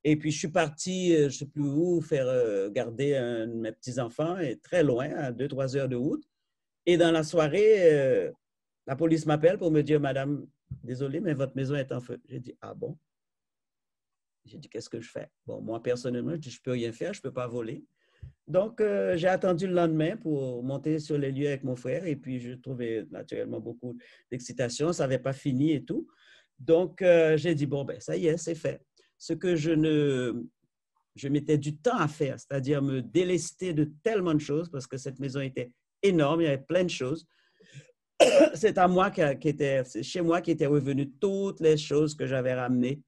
Et puis, je suis partie, je ne sais plus où, faire garder un de mes petits-enfants, et très loin, à 2-3 heures de route. Et dans la soirée, la police m'appelle pour me dire, Madame, désolée, mais votre maison est en feu. J'ai dit, ah bon? J'ai dit, qu'est-ce que je fais? Bon, moi, personnellement, je dis, je ne peux rien faire, je ne peux pas voler. Donc, j'ai attendu le lendemain pour monter sur les lieux avec mon frère. Et puis, je trouvais naturellement beaucoup d'excitation. Ça n'avait pas fini et tout. Donc, j'ai dit, bon, ben, ça y est, c'est fait. Ce que je mettais du temps à faire, c'est-à-dire me délester de tellement de choses parce que cette maison était énorme, il y avait plein de choses. C'est à moi c'est chez moi qui étaient revenues toutes les choses que j'avais ramenées,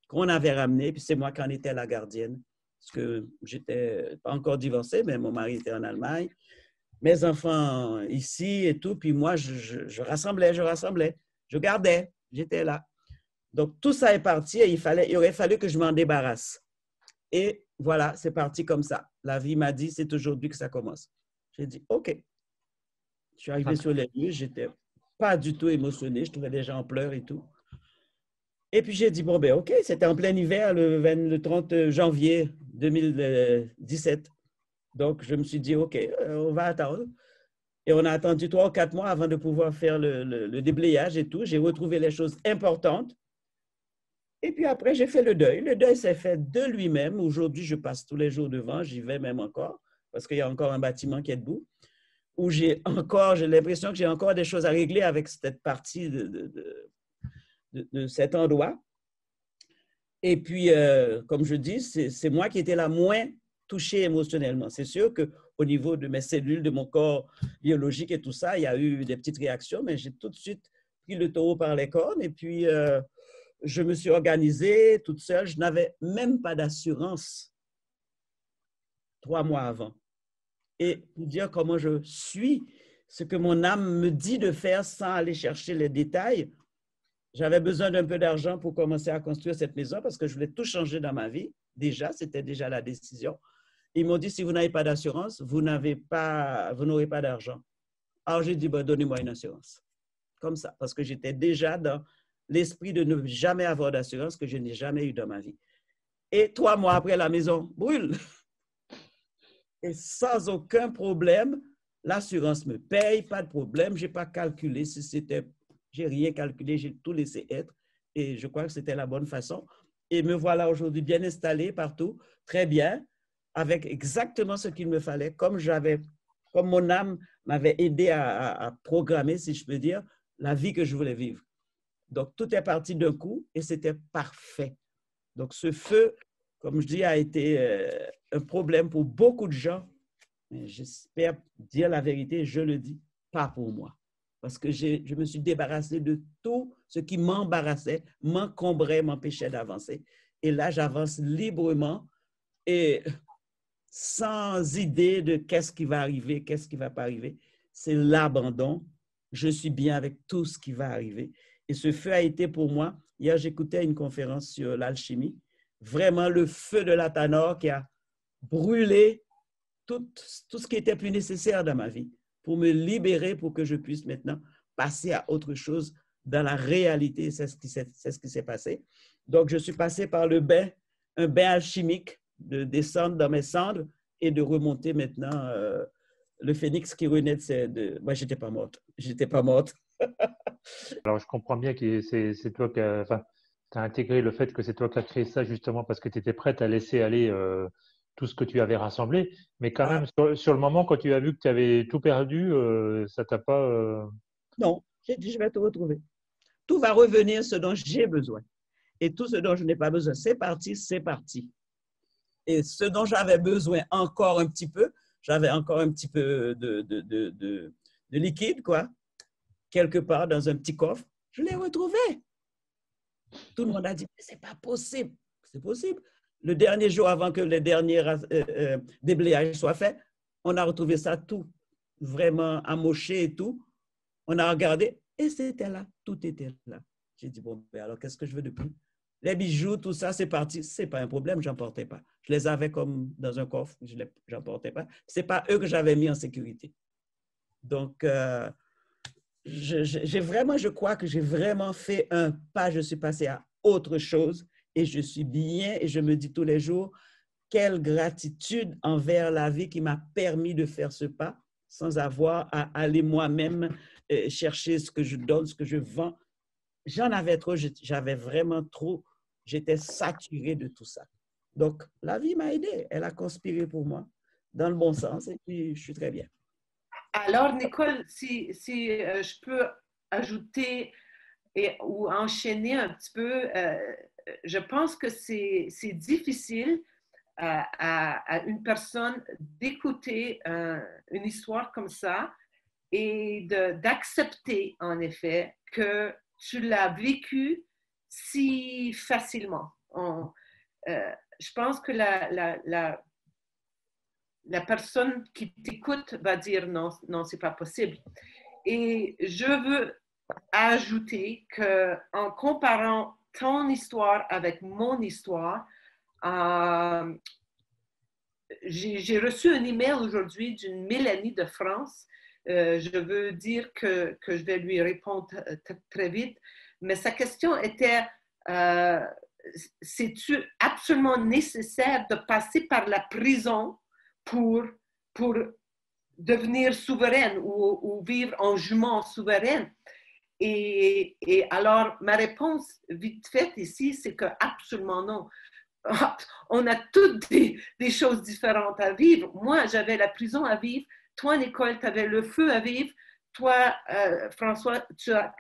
qu'on avait ramenées, puis c'est moi qui en étais la gardienne. Parce que j'étais pas encore divorcée, mais mon mari était en Allemagne, mes enfants ici et tout, puis moi, je rassemblais, je gardais, j'étais là. Donc, tout ça est parti et il aurait fallu que je m'en débarrasse. Et voilà, c'est parti comme ça. La vie m'a dit, c'est aujourd'hui que ça commence. J'ai dit, OK. Je suis arrivé sur les lieux, je n'étais pas du tout émotionné, je trouvais des gens en pleurs et tout. Et puis j'ai dit, bon, ben OK, c'était en plein hiver, le 30 janvier 2017. Donc, je me suis dit, OK, on va attendre. Et on a attendu 3 ou 4 mois avant de pouvoir faire le déblayage et tout. J'ai retrouvé les choses importantes. Et puis après, j'ai fait le deuil. Le deuil s'est fait de lui-même. Aujourd'hui, je passe tous les jours devant, j'y vais même encore, parce qu'il y a encore un bâtiment qui est debout, où j'ai l'impression que j'ai encore des choses à régler avec cette partie de cet endroit. Et puis, comme je dis, c'est moi qui étais la moins touchée émotionnellement. C'est sûr qu'au niveau de mes cellules, de mon corps biologique et tout ça, il y a eu des petites réactions, mais j'ai tout de suite pris le taureau par les cornes et puis je me suis organisée toute seule. Je n'avais même pas d'assurance 3 mois avant. Et pour dire comment je suis, ce que mon âme me dit de faire sans aller chercher les détails, j'avais besoin d'un peu d'argent pour commencer à construire cette maison parce que je voulais tout changer dans ma vie. Déjà, c'était déjà la décision. Ils m'ont dit, si vous n'avez pas d'assurance, vous n'aurez pas d'argent. Alors, j'ai dit, donnez-moi une assurance. Comme ça, parce que j'étais déjà dans l'esprit de ne jamais avoir d'assurance que je n'ai jamais eu dans ma vie. Et 3 mois après, la maison brûle. Et sans aucun problème, l'assurance me paye, pas de problème. Je n'ai pas calculé si c'était... J'ai rien calculé, j'ai tout laissé être. Et je crois que c'était la bonne façon. Et me voilà aujourd'hui bien installé partout, très bien, avec exactement ce qu'il me fallait, comme mon âme m'avait aidé à programmer, si je peux dire, la vie que je voulais vivre. Donc, tout est parti d'un coup et c'était parfait. Donc, ce feu, comme je dis, a été un problème pour beaucoup de gens. Mais j'espère dire la vérité, je le dis, pas pour moi. Parce que je me suis débarrassée de tout ce qui m'embarrassait, m'encombrait, m'empêchait d'avancer. Et là, j'avance librement et sans idée de qu'est-ce qui va arriver, qu'est-ce qui ne va pas arriver. C'est l'abandon. Je suis bien avec tout ce qui va arriver. Et ce feu a été pour moi, hier j'écoutais une conférence sur l'alchimie, vraiment le feu de la Tanor qui a brûlé tout ce qui était plus nécessaire dans ma vie pour me libérer, pour que je puisse maintenant passer à autre chose dans la réalité, c'est ce qui s'est passé. Donc, je suis passé par un bain alchimique, de descendre dans mes cendres et de remonter maintenant le phénix qui renaît de... Moi, j'étais pas morte. J'étais pas morte. Alors, je comprends bien que c'est toi qui as, enfin, t'as intégré le fait que c'est toi qui as créé ça justement parce que tu étais prête à laisser aller tout ce que tu avais rassemblé. Mais quand Ah, même, sur le moment, quand tu as vu que tu avais tout perdu, ça t'a pas. non, j'ai dit, je vais te retrouver. Tout va revenir ce dont j'ai besoin. Et tout ce dont je n'ai pas besoin, c'est parti, c'est parti. Et ce dont j'avais besoin encore un petit peu, j'avais encore un petit peu de liquide, quoi, quelque part dans un petit coffre, je l'ai retrouvé. Tout le monde a dit, c'est pas possible. C'est possible. Le dernier jour avant que les derniers déblayages soient faits, on a retrouvé ça tout vraiment amoché et tout. On a regardé et c'était là, tout était là. J'ai dit, bon, ben alors qu'est-ce que je veux de plus? Les bijoux, tout ça, c'est parti. Ce n'est pas un problème, je n'en portais pas. Je les avais comme dans un coffre, je n'en portais pas. Ce n'est pas eux que j'avais mis en sécurité. Donc, je crois que j'ai vraiment fait un pas, je suis passé à autre chose et je suis bien et je me dis tous les jours, quelle gratitude envers la vie qui m'a permis de faire ce pas sans avoir à aller moi-même chercher ce que je donne, ce que je vends. J'en avais trop, j'avais vraiment trop, j'étais saturé de tout ça. Donc, la vie m'a aidé, elle a conspiré pour moi dans le bon sens et puis je suis très bien. Alors, Nicole, si je peux ajouter ou enchaîner un petit peu, je pense que c'est difficile à une personne d'écouter une histoire comme ça et d'accepter, en effet, que tu l'as vécu si facilement. Je pense que la personne qui t'écoute va dire non, non, c'est pas possible. Et je veux ajouter qu'en comparant ton histoire avec mon histoire, j'ai reçu un email aujourd'hui d'une Mélanie de France. Je veux dire que je vais lui répondre très vite, mais sa question était c'est-tu absolument nécessaire de passer par la prison pour devenir souveraine ou vivre en jument souveraine? Et alors, ma réponse vite faite ici, c'est que absolument non. On a toutes des choses différentes à vivre. Moi, j'avais la prison à vivre. Toi, Nicole, tu avais le feu à vivre. Toi, François, toi,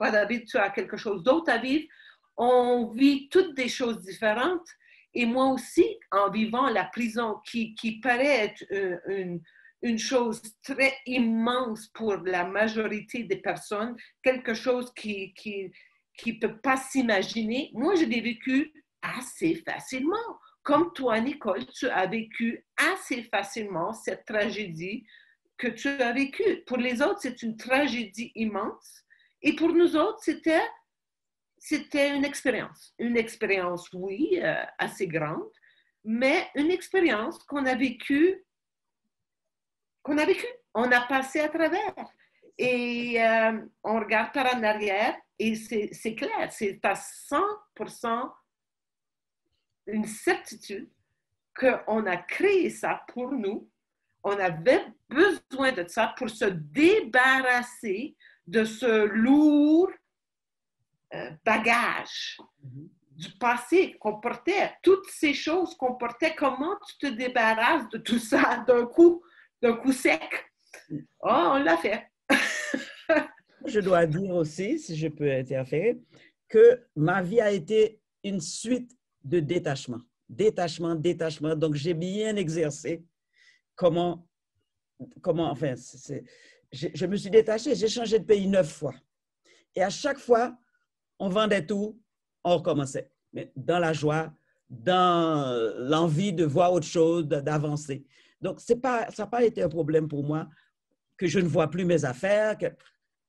David, tu as quelque chose d'autre à vivre. On vit toutes des choses différentes. Et moi aussi, en vivant la prison, qui paraît être une chose très immense pour la majorité des personnes, quelque chose qui ne peut pas s'imaginer, moi, je l'ai vécu assez facilement. Comme toi, Nicole, tu as vécu assez facilement cette tragédie que tu as vécue. Pour les autres, c'est une tragédie immense. Et pour nous autres, c'était une expérience. Une expérience, oui, assez grande, mais une expérience qu'on a vécue. On a passé à travers. Et on regarde par en arrière et c'est clair, c'est à 100% une certitude qu'on a créé ça pour nous. On avait besoin de ça pour se débarrasser de ce lourd bagage du passé qu'on portait. Toutes ces choses qu'on portait, comment tu te débarrasses de tout ça d'un coup sec? Oh, on l'a fait. Je dois dire aussi, si je peux interférer, que ma vie a été une suite de détachement. Détachement. Donc, j'ai bien exercé comment enfin, je me suis détachée, j'ai changé de pays 9 fois. Et à chaque fois, on vendait tout, on recommençait. Mais dans la joie, dans l'envie de voir autre chose, d'avancer. Donc, ça n'a pas été un problème pour moi que je ne vois plus mes affaires, que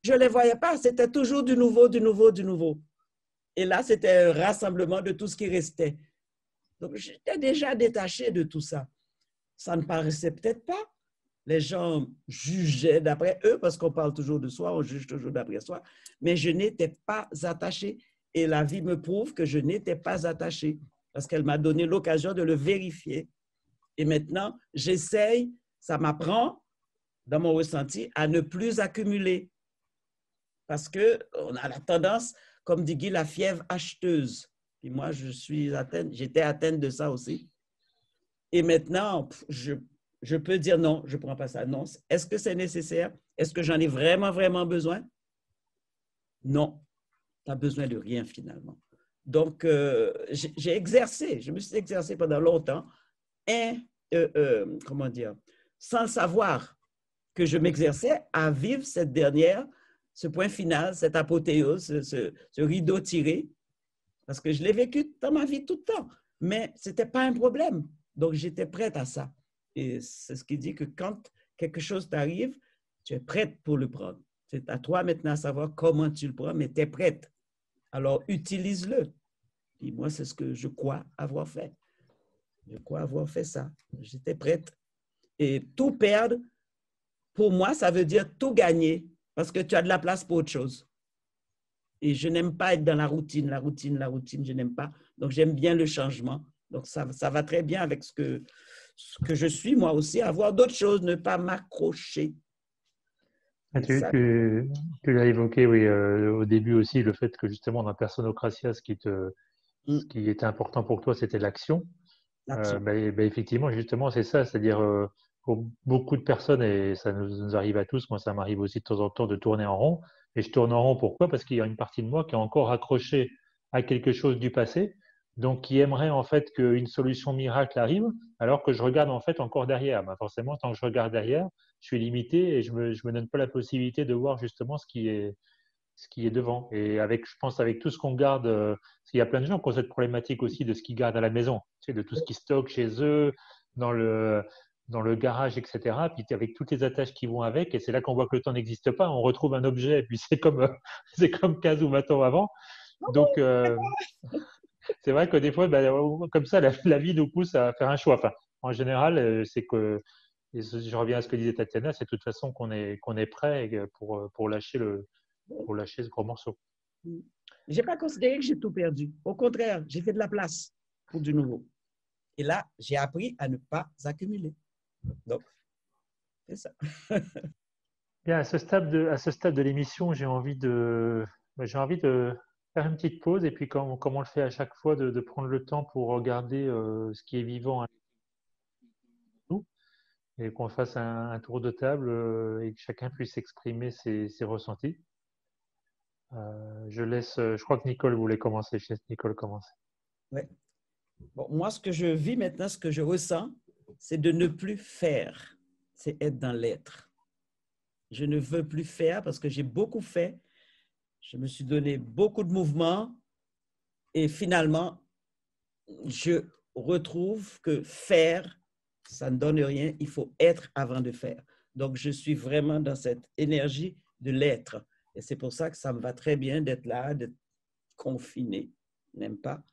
je ne les voyais pas. C'était toujours du nouveau. Et là, c'était un rassemblement de tout ce qui restait. Donc, j'étais déjà détachée de tout ça. Ça ne paraissait peut-être pas, Les gens jugeaient d'après eux, parce qu'on parle toujours de soi, on juge toujours d'après soi, mais je n'étais pas attachée. Et la vie me prouve que je n'étais pas attachée, parce qu'elle m'a donné l'occasion de le vérifier. Et maintenant, j'essaye, ça m'apprend, dans mon ressenti, à ne plus accumuler. Parce qu'on a la tendance, comme dit Guy, la fièvre acheteuse. Et moi, j'étais atteinte de ça aussi. Et maintenant, je peux dire non, je ne prends pas ça. Non. Est-ce que c'est nécessaire? Est-ce que j'en ai vraiment, vraiment besoin? Non. Tu n'as besoin de rien finalement. Donc, j'ai exercé, je me suis exercé pendant longtemps, comment dire, sans le savoir que je m'exerçais à vivre ce point final, cette apothéose, ce rideau tiré, parce que je l'ai vécu dans ma vie tout le temps, mais ce n'était pas un problème. Donc, j'étais prête à ça. Et c'est ce qui dit que quand quelque chose t'arrive, tu es prête pour le prendre. C'est à toi maintenant à savoir comment tu le prends, mais tu es prête. Alors, utilise-le. Et moi, c'est ce que je crois avoir fait. Je crois avoir fait ça. J'étais prête. Et tout perdre, pour moi, ça veut dire tout gagner, parce que tu as de la place pour autre chose. Et je n'aime pas être dans la routine, je n'aime pas. Donc, j'aime bien le changement. Donc, ça va très bien avec ce que je suis, moi aussi, avoir d'autres choses, ne pas m'accrocher. Tu l'as évoqué, oui, au début aussi, le fait que justement dans Personocratia, ce qui était important pour toi, c'était l'action. Effectivement, justement, c'est ça, c'est-à-dire pour beaucoup de personnes, et ça nous arrive à tous, moi ça m'arrive aussi de temps en temps de tourner en rond, et je tourne en rond pourquoi? Parce qu'il y a une partie de moi qui est encore accrochée à quelque chose du passé, donc qui aimerait en fait qu'une solution miracle arrive, alors que je regarde en fait encore derrière. Forcément, tant que je regarde derrière, je suis limité et je me donne pas la possibilité de voir justement ce qui est devant. Et avec, je pense, avec tout ce qu'on garde, parce qu'il y a plein de gens qui ont cette problématique aussi de ce qu'ils gardent à la maison, tu sais, de tout ce qu'ils stockent chez eux, dans le garage, etc. Puis avec toutes les attaches qui vont avec, et c'est là qu'on voit que le temps n'existe pas. On retrouve un objet, et puis c'est comme 15 ou 20 ans avant. Donc, c'est vrai que des fois, comme ça, la vie nous pousse à faire un choix. Enfin, en général, c'est que, et je reviens à ce que disait Tatiana, c'est de toute façon qu'on est prêt pour lâcher ce gros morceau. Je n'ai pas considéré que j'ai tout perdu. Au contraire, j'ai fait de la place pour du nouveau. Et là, j'ai appris à ne pas accumuler. Donc, c'est ça. Bien, à ce stade de l'émission, j'ai envie de faire une petite pause et puis comme on le fait à chaque fois, de prendre le temps pour regarder ce qui est vivant à nous et qu'on fasse un tour de table et que chacun puisse exprimer ses ressentis. Je crois que Nicole voulait commencer. Je laisse Nicole commencer. Ouais. Bon, moi, ce que je vis maintenant, ce que je ressens, c'est de ne plus faire. C'est être dans l'être. Je ne veux plus faire parce que j'ai beaucoup fait. Je me suis donné beaucoup de mouvements et finalement, je retrouve que faire, ça ne donne rien. Il faut être avant de faire. Donc, je suis vraiment dans cette énergie de l'être. Et c'est pour ça que ça me va très bien d'être là, d'être confiné. Je n'aime pas.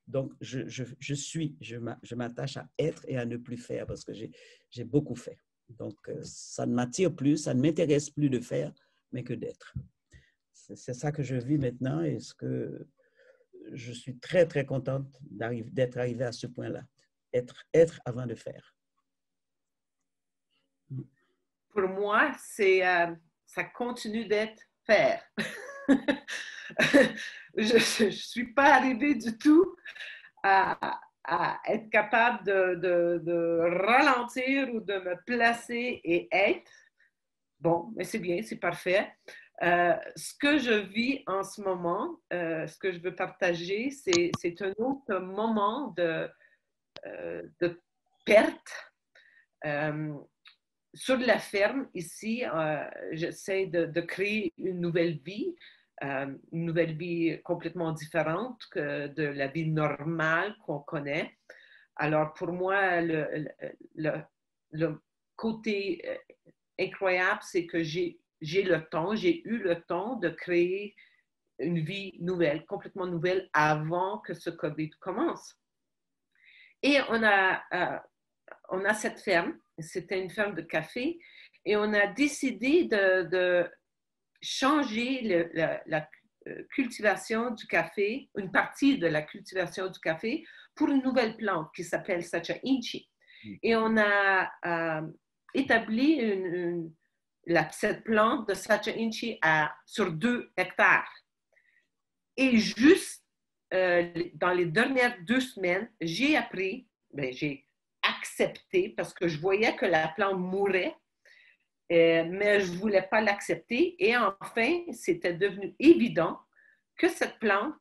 Donc, je m'attache à être et à ne plus faire parce que j'ai beaucoup fait. Donc, ça ne m'attire plus, ça ne m'intéresse plus de faire, mais que d'être. C'est ça que je vis maintenant et ce que je suis très, très contente d'être arrivée à ce point-là. Être avant de faire. Pour moi, ça continue d'être faire. Je ne suis pas arrivée du tout à être capable de ralentir ou de me placer et être. Bon, mais c'est bien, c'est parfait. Ce que je vis en ce moment, ce que je veux partager, c'est un autre moment de perte. Sur la ferme, ici, j'essaie de créer une nouvelle vie complètement différente que de la vie normale qu'on connaît. Alors, pour moi, le côté incroyable, c'est que j'ai eu le temps de créer une vie nouvelle, complètement nouvelle, avant que ce COVID commence. Et on a on a cette ferme, c'était une ferme de café, et on a décidé de changer la cultivation du café, une partie de la cultivation du café, pour une nouvelle plante qui s'appelle Sacha Inchi. Et on a établi cette plante de Sacha Inchi sur 2 hectares. Et juste dans les dernières 2 semaines, j'ai appris, j'ai accepté parce que je voyais que la plante mourait, mais je ne voulais pas l'accepter. Et enfin, c'était devenu évident que cette plante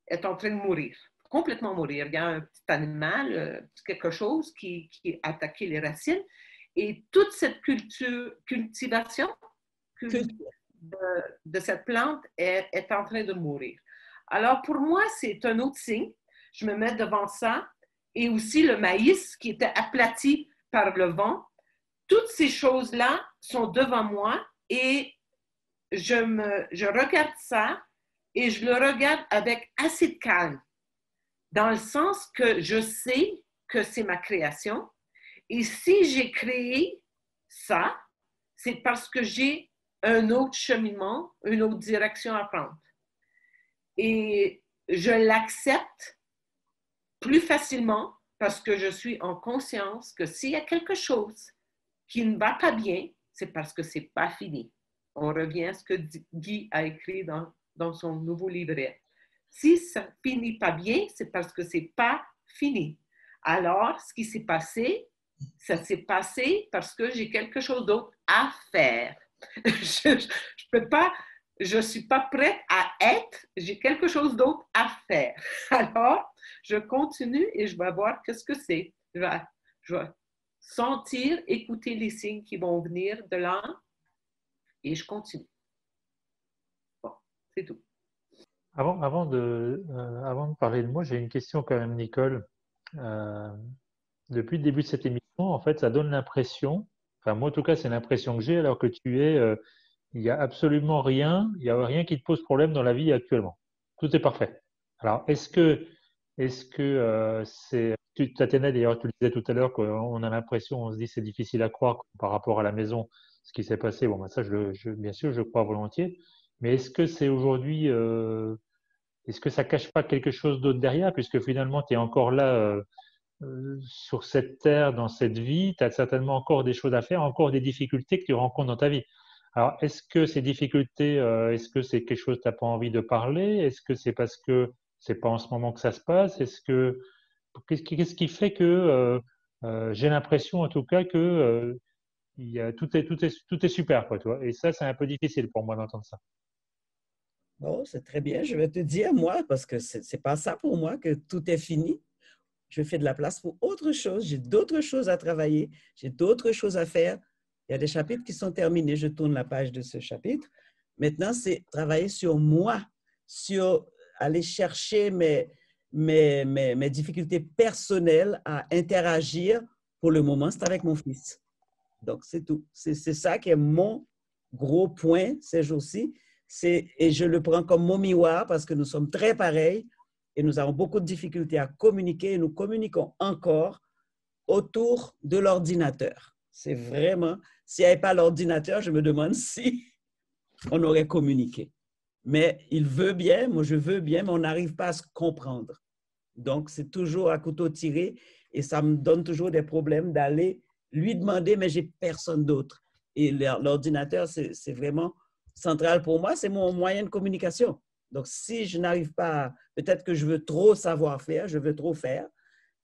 est en train de mourir, complètement mourir. Il y a un petit animal, quelque chose qui a attaqué les racines. Et toute cette cultivation de cette plante est en train de mourir. Alors, pour moi, c'est un autre signe. Je me mets devant ça. Et aussi le maïs qui était aplati par le vent. Toutes ces choses-là sont devant moi et je regarde ça et je le regarde avec assez de calme, dans le sens que je sais que c'est ma création. Et si j'ai créé ça, c'est parce que j'ai un autre cheminement, une autre direction à prendre. Et je l'accepte plus facilement parce que je suis en conscience que s'il y a quelque chose qui ne va pas bien, c'est parce que ce n'est pas fini. On revient à ce que Guy a écrit dans son nouveau livret. Si ça ne finit pas bien, c'est parce que ce n'est pas fini. Alors, ce qui s'est passé, ça s'est passé parce que j'ai quelque chose d'autre à faire. Je ne suis pas prête à être, j'ai quelque chose d'autre à faire. Alors, je continue et je vais voir qu'est-ce que c'est. Je vais sentir, écouter les signes qui vont venir de là et je continue. Bon, c'est tout. Avant de parler de moi, j'ai une question quand même, Nicole. Depuis le début de cette émission, en fait, ça donne l'impression, enfin moi en tout cas, c'est l'impression que j'ai alors que tu es, il n'y a absolument rien, il n'y a rien qui te pose problème dans la vie actuellement. Tout est parfait. Alors, est-ce que c'est, Tatiana d'ailleurs, tu le disais tout à l'heure qu'on a l'impression, on se dit c'est difficile à croire par rapport à la maison, ce qui s'est passé. Bon, ben ça, bien sûr, je crois volontiers. Mais est-ce que c'est aujourd'hui, est-ce que ça cache pas quelque chose d'autre derrière, puisque finalement, tu es encore là sur cette terre, dans cette vie, tu as certainement encore des choses à faire, encore des difficultés que tu rencontres dans ta vie. Alors, est-ce que ces difficultés, est-ce que c'est quelque chose que tu n'as pas envie de parler? Est-ce que c'est parce que c'est pas en ce moment que ça se passe? Qu'est-ce qui fait que j'ai l'impression en tout cas que tout est super, quoi, tu vois? Et ça, c'est un peu difficile pour moi d'entendre ça. Bon, c'est très bien. Je vais te dire, moi, parce que ce n'est pas ça pour moi que tout est fini. Je fais de la place pour autre chose. J'ai d'autres choses à travailler. J'ai d'autres choses à faire. Il y a des chapitres qui sont terminés. Je tourne la page de ce chapitre. Maintenant, c'est travailler sur moi, sur aller chercher mes difficultés personnelles à interagir. Pour le moment, c'est avec mon fils. Donc, c'est tout. C'est ça qui est mon gros point ces jours-ci. Et je le prends comme mon miroir parce que nous sommes très pareils et nous avons beaucoup de difficultés à communiquer et nous communiquons encore autour de l'ordinateur. C'est vraiment, s'il n'y avait pas l'ordinateur, je me demande si on aurait communiqué. Mais il veut bien, moi je veux bien, mais on n'arrive pas à se comprendre. Donc, c'est toujours à couteau tiré et ça me donne toujours des problèmes d'aller lui demander, mais j'ai personne d'autre. Et l'ordinateur, c'est vraiment central pour moi, c'est mon moyen de communication. Donc, si je n'arrive pas, peut-être que je veux trop savoir faire, je veux trop faire,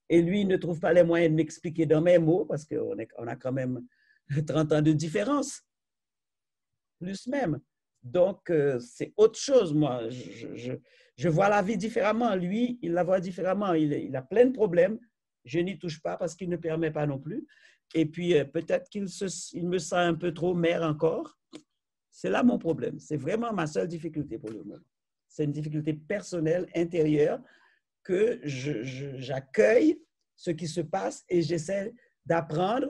et lui, il ne trouve pas les moyens de m'expliquer dans mes mots, parce qu'on a quand même 30 ans de différence, plus même. Donc, c'est autre chose, moi. Je vois la vie différemment. Lui, il la voit différemment. Il a plein de problèmes. Je n'y touche pas parce qu'il ne permet pas non plus. Et puis, peut-être qu'il me sent un peu trop mère encore. C'est là mon problème. C'est vraiment ma seule difficulté pour le moment. C'est une difficulté personnelle, intérieure, que j'accueille ce qui se passe et j'essaie d'apprendre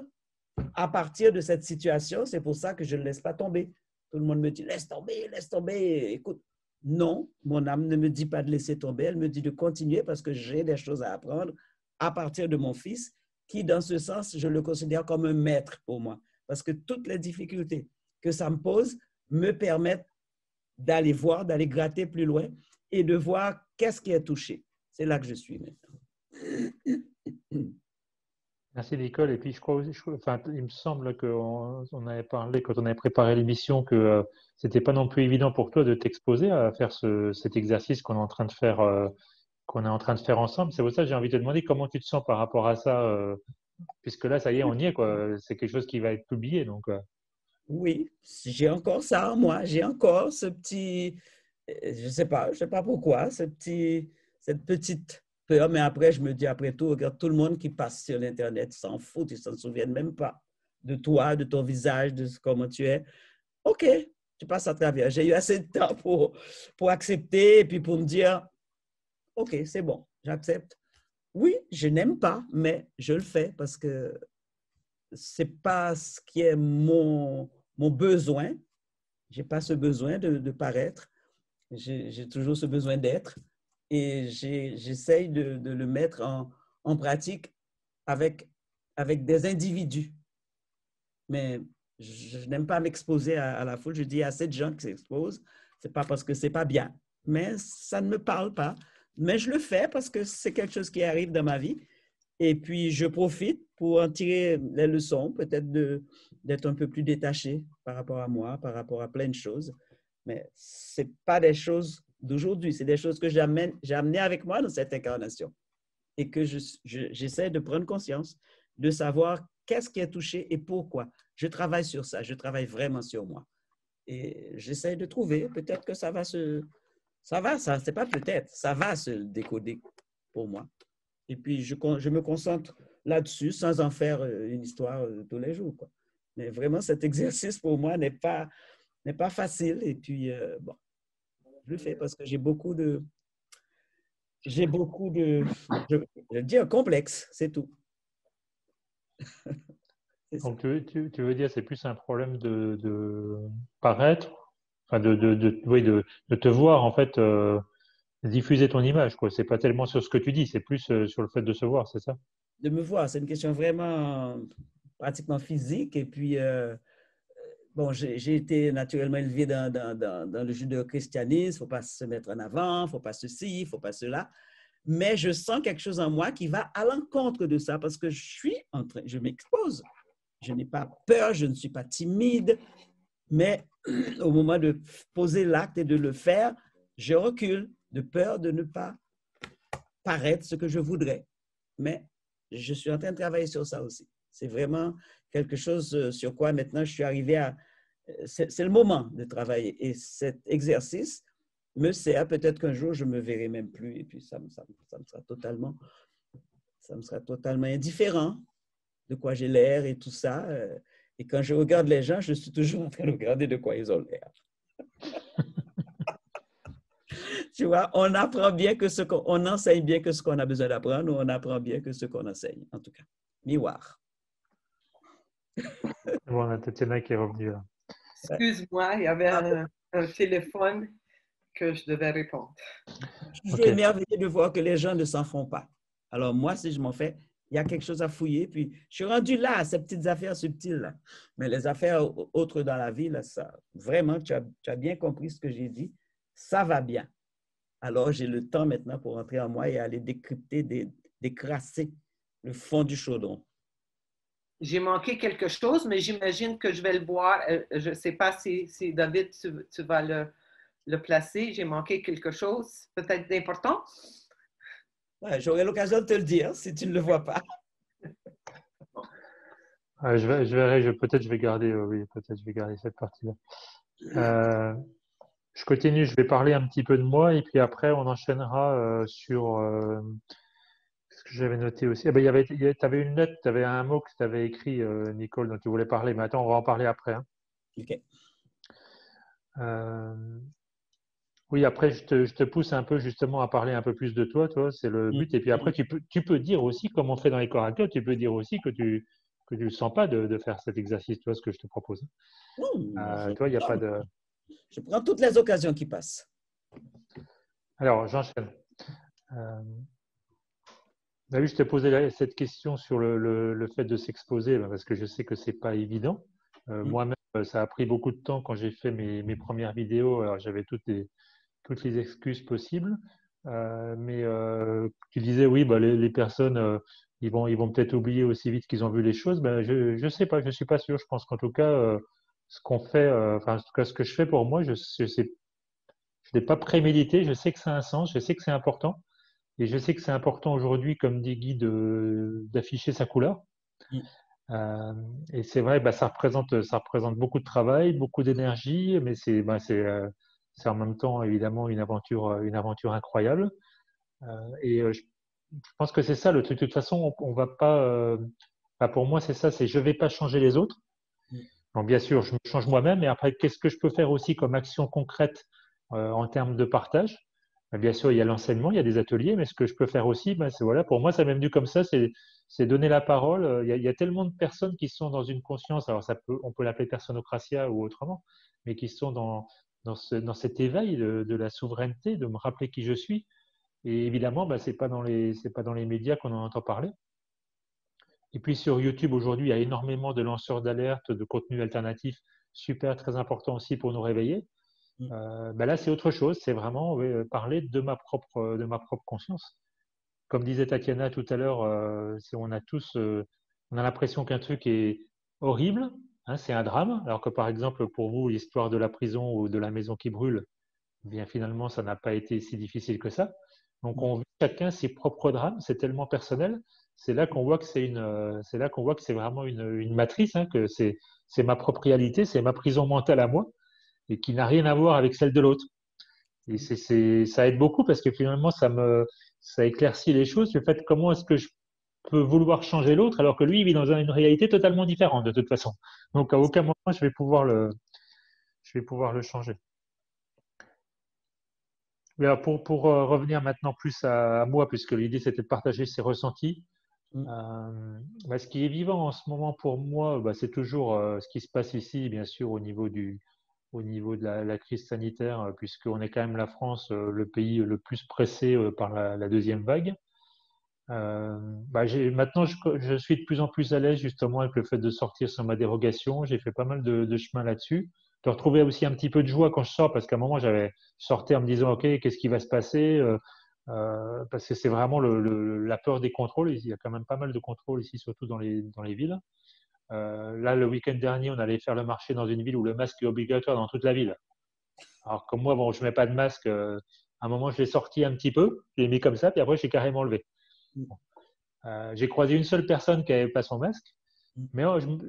à partir de cette situation. C'est pour ça que je ne laisse pas tomber. Tout le monde me dit, laisse tomber. Écoute, non, mon âme ne me dit pas de laisser tomber. Elle me dit de continuer parce que j'ai des choses à apprendre à partir de mon fils qui, dans ce sens, je le considère comme un maître pour moi. Parce que toutes les difficultés que ça me pose me permettent d'aller voir, d'aller gratter plus loin et de voir qu'est-ce qui est touché. C'est là que je suis maintenant. Merci Nicole. Et puis je crois aussi, enfin, il me semble qu'on avait parlé quand on avait préparé l'émission que c'était pas non plus évident pour toi de t'exposer à faire cet exercice qu'on est en train de faire, ensemble. C'est pour ça que j'ai envie de te demander comment tu te sens par rapport à ça, puisque là, ça y est, on y est, quoi. C'est quelque chose qui va être publié, donc. Oui, j'ai encore ça en moi. J'ai encore ce petit, je sais pas pourquoi, cette petite peur. Mais après, je me dis, après tout, regarde, tout le monde qui passe sur l'Internet s'en fout, ils ne s'en souviennent même pas de toi, de ton visage, de comment tu es. OK, tu passes à travers. J'ai eu assez de temps pour accepter et puis pour me dire, OK, c'est bon, j'accepte. Oui, je n'aime pas, mais je le fais parce que ce n'est pas ce qui est mon besoin. Je n'ai pas ce besoin de paraître. J'ai toujours ce besoin d'être. Et j'essaye de le mettre en pratique avec des individus. Mais je n'aime pas m'exposer à la foule. Je dis à cette gens qui s'exposent, ce n'est pas parce que ce n'est pas bien, mais ça ne me parle pas. Mais je le fais parce que c'est quelque chose qui arrive dans ma vie. Et puis, je profite pour en tirer les leçons, peut-être d'être un peu plus détaché par rapport à moi, par rapport à plein de choses. Mais ce n'est pas des choses d'aujourd'hui, c'est des choses que j'ai amenées avec moi dans cette incarnation et que j'essaie de prendre conscience, de savoir qu'est-ce qui est touché et pourquoi. Je travaille sur ça, je travaille vraiment sur moi. Et j'essaie de trouver, peut-être que ça c'est pas peut-être, ça va se décoder pour moi. Et puis, je me concentre là-dessus sans en faire une histoire tous les jours, quoi. Mais vraiment, cet exercice pour moi n'est pas facile. Et puis, bon, je le fais parce que j'ai beaucoup de, je dis un complexe, c'est tout. Donc, tu veux dire, c'est plus un problème de paraître, enfin, oui, de te voir, en fait, diffuser ton image, quoi. C'est pas tellement sur ce que tu dis, c'est plus sur le fait de se voir, c'est ça? De me voir, c'est une question vraiment pratiquement physique. Et puis, bon, j'ai été naturellement élevé dans le judéo-christianisme. Il ne faut pas se mettre en avant, il ne faut pas ceci, il ne faut pas cela. Mais je sens quelque chose en moi qui va à l'encontre de ça parce que je m'expose. Je n'ai pas peur, je ne suis pas timide, mais au moment de poser l'acte et de le faire, je recule de peur de ne pas paraître ce que je voudrais. Mais je suis en train de travailler sur ça aussi. C'est vraiment quelque chose sur quoi maintenant je suis arrivé à... C'est le moment de travailler. Et cet exercice me sert. Peut-être qu'un jour, je ne me verrai même plus et puis ça me sera totalement indifférent de quoi j'ai l'air et tout ça. Et quand je regarde les gens, je suis toujours en train de regarder de quoi ils ont l'air. Tu vois, on apprend bien que on enseigne bien que ce qu'on a besoin d'apprendre, ou on apprend bien que ce qu'on enseigne, en tout cas. Miroir. Bon, on a Tatiana qui est revenue là. Excuse-moi, il y avait un téléphone que je devais répondre. Je suis toujours émerveillée de voir que les gens ne s'en font pas. Alors moi, si je m'en fais, il y a quelque chose à fouiller. Puis je suis rendu là, à ces petites affaires subtiles là. Mais les affaires autres dans la vie, là, ça, vraiment, tu as bien compris ce que j'ai dit. Ça va bien. Alors j'ai le temps maintenant pour entrer en moi et aller décrypter, décrasser le fond du chaudron. J'ai manqué quelque chose, mais j'imagine que je vais le voir. Je ne sais pas si David, tu vas le placer. J'ai manqué quelque chose, peut-être d'important. Ouais, j'aurai l'occasion de te le dire si tu ne le vois pas. Je verrai, peut-être je vais garder, oui, peut-être je vais garder cette partie-là. Je continue, je vais parler un petit peu de moi et puis après on enchaînera sur ce que j'avais noté aussi. Ah ben, tu avais une note, tu avais un mot que tu avais écrit, Nicole, dont tu voulais parler, mais attends, on va en parler après. Hein. OK. Oui, après, je te pousse un peu justement à parler un peu plus de toi, c'est le but. Et puis après, tu peux dire aussi, comme on fait dans les corps à cœur, tu peux dire aussi que tu ne sens pas de faire cet exercice, tu vois, ce que je te propose. Toi, il n'y a pas de... Je prends toutes les occasions qui passent. Alors, j'enchaîne. Ah oui, je t'ai posé cette question sur le fait de s'exposer, parce que je sais que c'est pas évident. Mm. Moi-même, ça a pris beaucoup de temps quand j'ai fait mes premières vidéos. Alors, j'avais toutes les excuses possibles. Mais tu disais, oui, bah, les personnes, ils vont peut-être oublier aussi vite qu'ils ont vu les choses. Ben, je sais pas, je suis pas sûr. Je pense qu'en tout cas, ce qu'on fait, enfin, en tout cas, ce que je fais pour moi, je l'ai pas prémédité. Je sais que ça a un sens. Je sais que c'est important. Et je sais que c'est important aujourd'hui, comme dit Guy, d'afficher sa couleur. Mm. Euh, et c'est vrai, bah, ça représente beaucoup de travail, beaucoup d'énergie, mais c'est en même temps évidemment une aventure incroyable. Je pense que c'est ça le truc. De toute façon, on va pas. Bah, pour moi, c'est ça. C'est je vais pas changer les autres. Mm. Donc bien sûr, je me change moi-même. Et après, qu'est-ce que je peux faire aussi comme action concrète en termes de partage? Bien sûr, il y a l'enseignement, il y a des ateliers, mais ce que je peux faire aussi, ben, c'est voilà, pour moi, ça m'est venu comme ça, c'est donner la parole. Il y a tellement de personnes qui sont dans une conscience, alors on peut l'appeler personocratia ou autrement, mais qui sont dans cet éveil de la souveraineté, de me rappeler qui je suis. Et évidemment, ben, c'est pas dans les médias qu'on en entend parler. Et puis sur YouTube aujourd'hui, il y a énormément de lanceurs d'alerte, de contenus alternatifs, super, très important aussi pour nous réveiller. Mm. Ben là, c'est autre chose, c'est vraiment parler de ma propre conscience. Comme disait Tatiana tout à l'heure, on a l'impression qu'un truc est horrible, hein, c'est un drame, alors que par exemple pour vous, l'histoire de la prison ou de la maison qui brûle, eh bien finalement, ça n'a pas été si difficile que ça. Donc Mm. on vit chacun ses propres drames, c'est tellement personnel. C'est là qu'on voit que c'est là qu'on voit que c'est vraiment une matrice, hein, que c'est ma propre réalité, c'est ma prison mentale à moi et qui n'a rien à voir avec celle de l'autre. Et ça aide beaucoup parce que finalement, ça éclaircit les choses. Le fait comment est-ce que je peux vouloir changer l'autre alors que lui, il vit dans une réalité totalement différente de toute façon. Donc à aucun moment, je vais pouvoir le changer. Mais alors, pour revenir maintenant plus à moi, puisque l'idée c'était de partager ses ressentis, Mm. bah, ce qui est vivant en ce moment pour moi, bah, c'est toujours ce qui se passe ici, bien sûr, au niveau de la crise sanitaire, puisqu'on est quand même la France, le pays le plus pressé par la deuxième vague. Bah, maintenant, je suis de plus en plus à l'aise justement avec le fait de sortir sur ma dérogation. J'ai fait pas mal de chemin là-dessus. De retrouver aussi un petit peu de joie quand je sors, parce qu'à un moment, je sortais en me disant, OK, qu'est-ce qui va se passer? Parce que c'est vraiment la peur des contrôles. Il y a quand même pas mal de contrôles ici, surtout dans les villes. Là, le week-end dernier, on allait faire le marché dans une ville où le masque est obligatoire dans toute la ville. Alors, comme moi, bon, je mets pas de masque. À un moment, je l'ai sorti un petit peu, je l'ai mis comme ça, puis après, j'ai carrément enlevé. Mm. J'ai croisé une seule personne qui n'avait pas son masque. Mm. Mais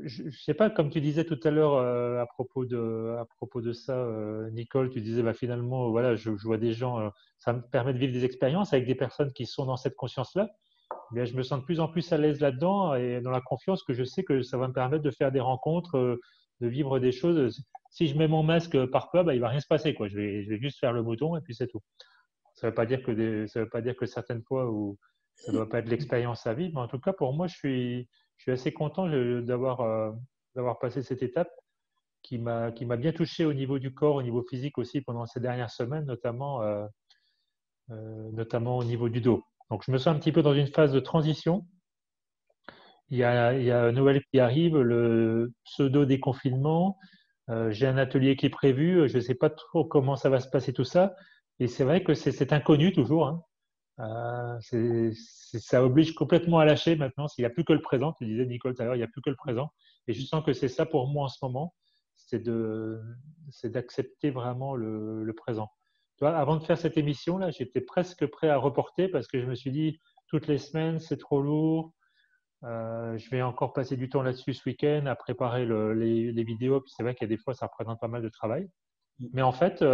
je sais pas, comme tu disais tout à l'heure à propos de ça, Nicole, tu disais bah, finalement, voilà, je vois des gens, ça me permet de vivre des expériences avec des personnes qui sont dans cette conscience-là. Eh bien, je me sens de plus en plus à l'aise là-dedans et dans la confiance que je sais que ça va me permettre de faire des rencontres, de vivre des choses. Si je mets mon masque par peur, bah, il va rien se passer, quoi. Je vais juste faire le bouton et puis c'est tout. Ça veut pas dire ça veut pas dire que certaines fois où ça doit pas être l'expérience à vivre, mais en tout cas pour moi, je suis assez content d'avoir passé cette étape qui m'a bien touché au niveau du corps, au niveau physique aussi pendant ces dernières semaines, notamment au niveau du dos. Donc je me sens un petit peu dans une phase de transition. Il y a Noël qui arrive, le pseudo déconfinement. J'ai un atelier qui est prévu. Je ne sais pas trop comment ça va se passer tout ça. Et c'est vrai que c'est inconnu toujours, hein. Ça oblige complètement à lâcher maintenant. S'il n'y a plus que le présent, tu disais Nicole tout à l'heure, il n'y a plus que le présent. Et je sens que c'est ça pour moi en ce moment, c'est de, c'est d'accepter vraiment le présent. Tu vois, avant de faire cette émission là, j'étais presque prêt à reporter parce que je me suis dit toutes les semaines c'est trop lourd. Je vais encore passer du temps là-dessus ce week-end à préparer les vidéos. Puis c'est vrai qu'il y a des fois ça représente pas mal de travail. Mm. Mais en fait,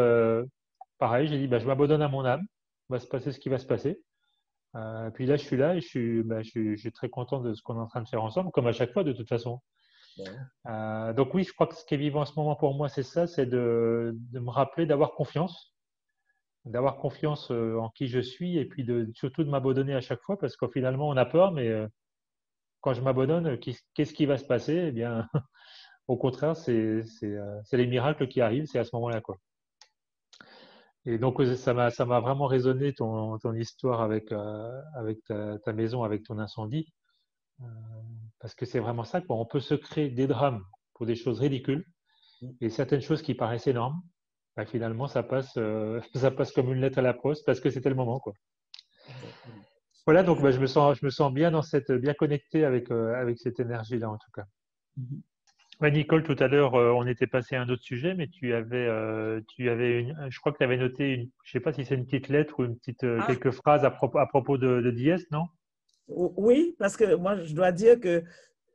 pareil, j'ai dit bah, je m'abandonne à mon âme. Il va se passer ce qui va se passer. Puis là, je suis là et je suis très content de ce qu'on est en train de faire ensemble, comme à chaque fois de toute façon. Ouais. Donc oui, je crois que ce qui est vivant en ce moment pour moi, c'est ça, c'est de me rappeler d'avoir confiance en qui je suis et puis surtout de m'abandonner à chaque fois parce que finalement, on a peur, mais quand je m'abandonne, qu'est-ce qui va se passer? Eh bien, au contraire, c'est les miracles qui arrivent, c'est à ce moment-là, quoi. Et donc, ça m'a vraiment résonné ton histoire avec ta maison, avec ton incendie. Euh, Parce que c'est vraiment ça, quoi. On peut se créer des drames pour des choses ridicules et certaines choses qui paraissent énormes. Bah, finalement, ça passe comme une lettre à la poste parce que c'était le moment, quoi. Exactement. Voilà, donc bah, je me sens bien bien connecté avec cette énergie-là, en tout cas. Mhm. Ouais, Nicole, tout à l'heure, on était passé à un autre sujet, mais tu avais je crois que tu avais noté je sais pas si c'est une petite lettre ou Ah, quelques phrases à propos de Diez, non? oui, parce que moi, je dois dire que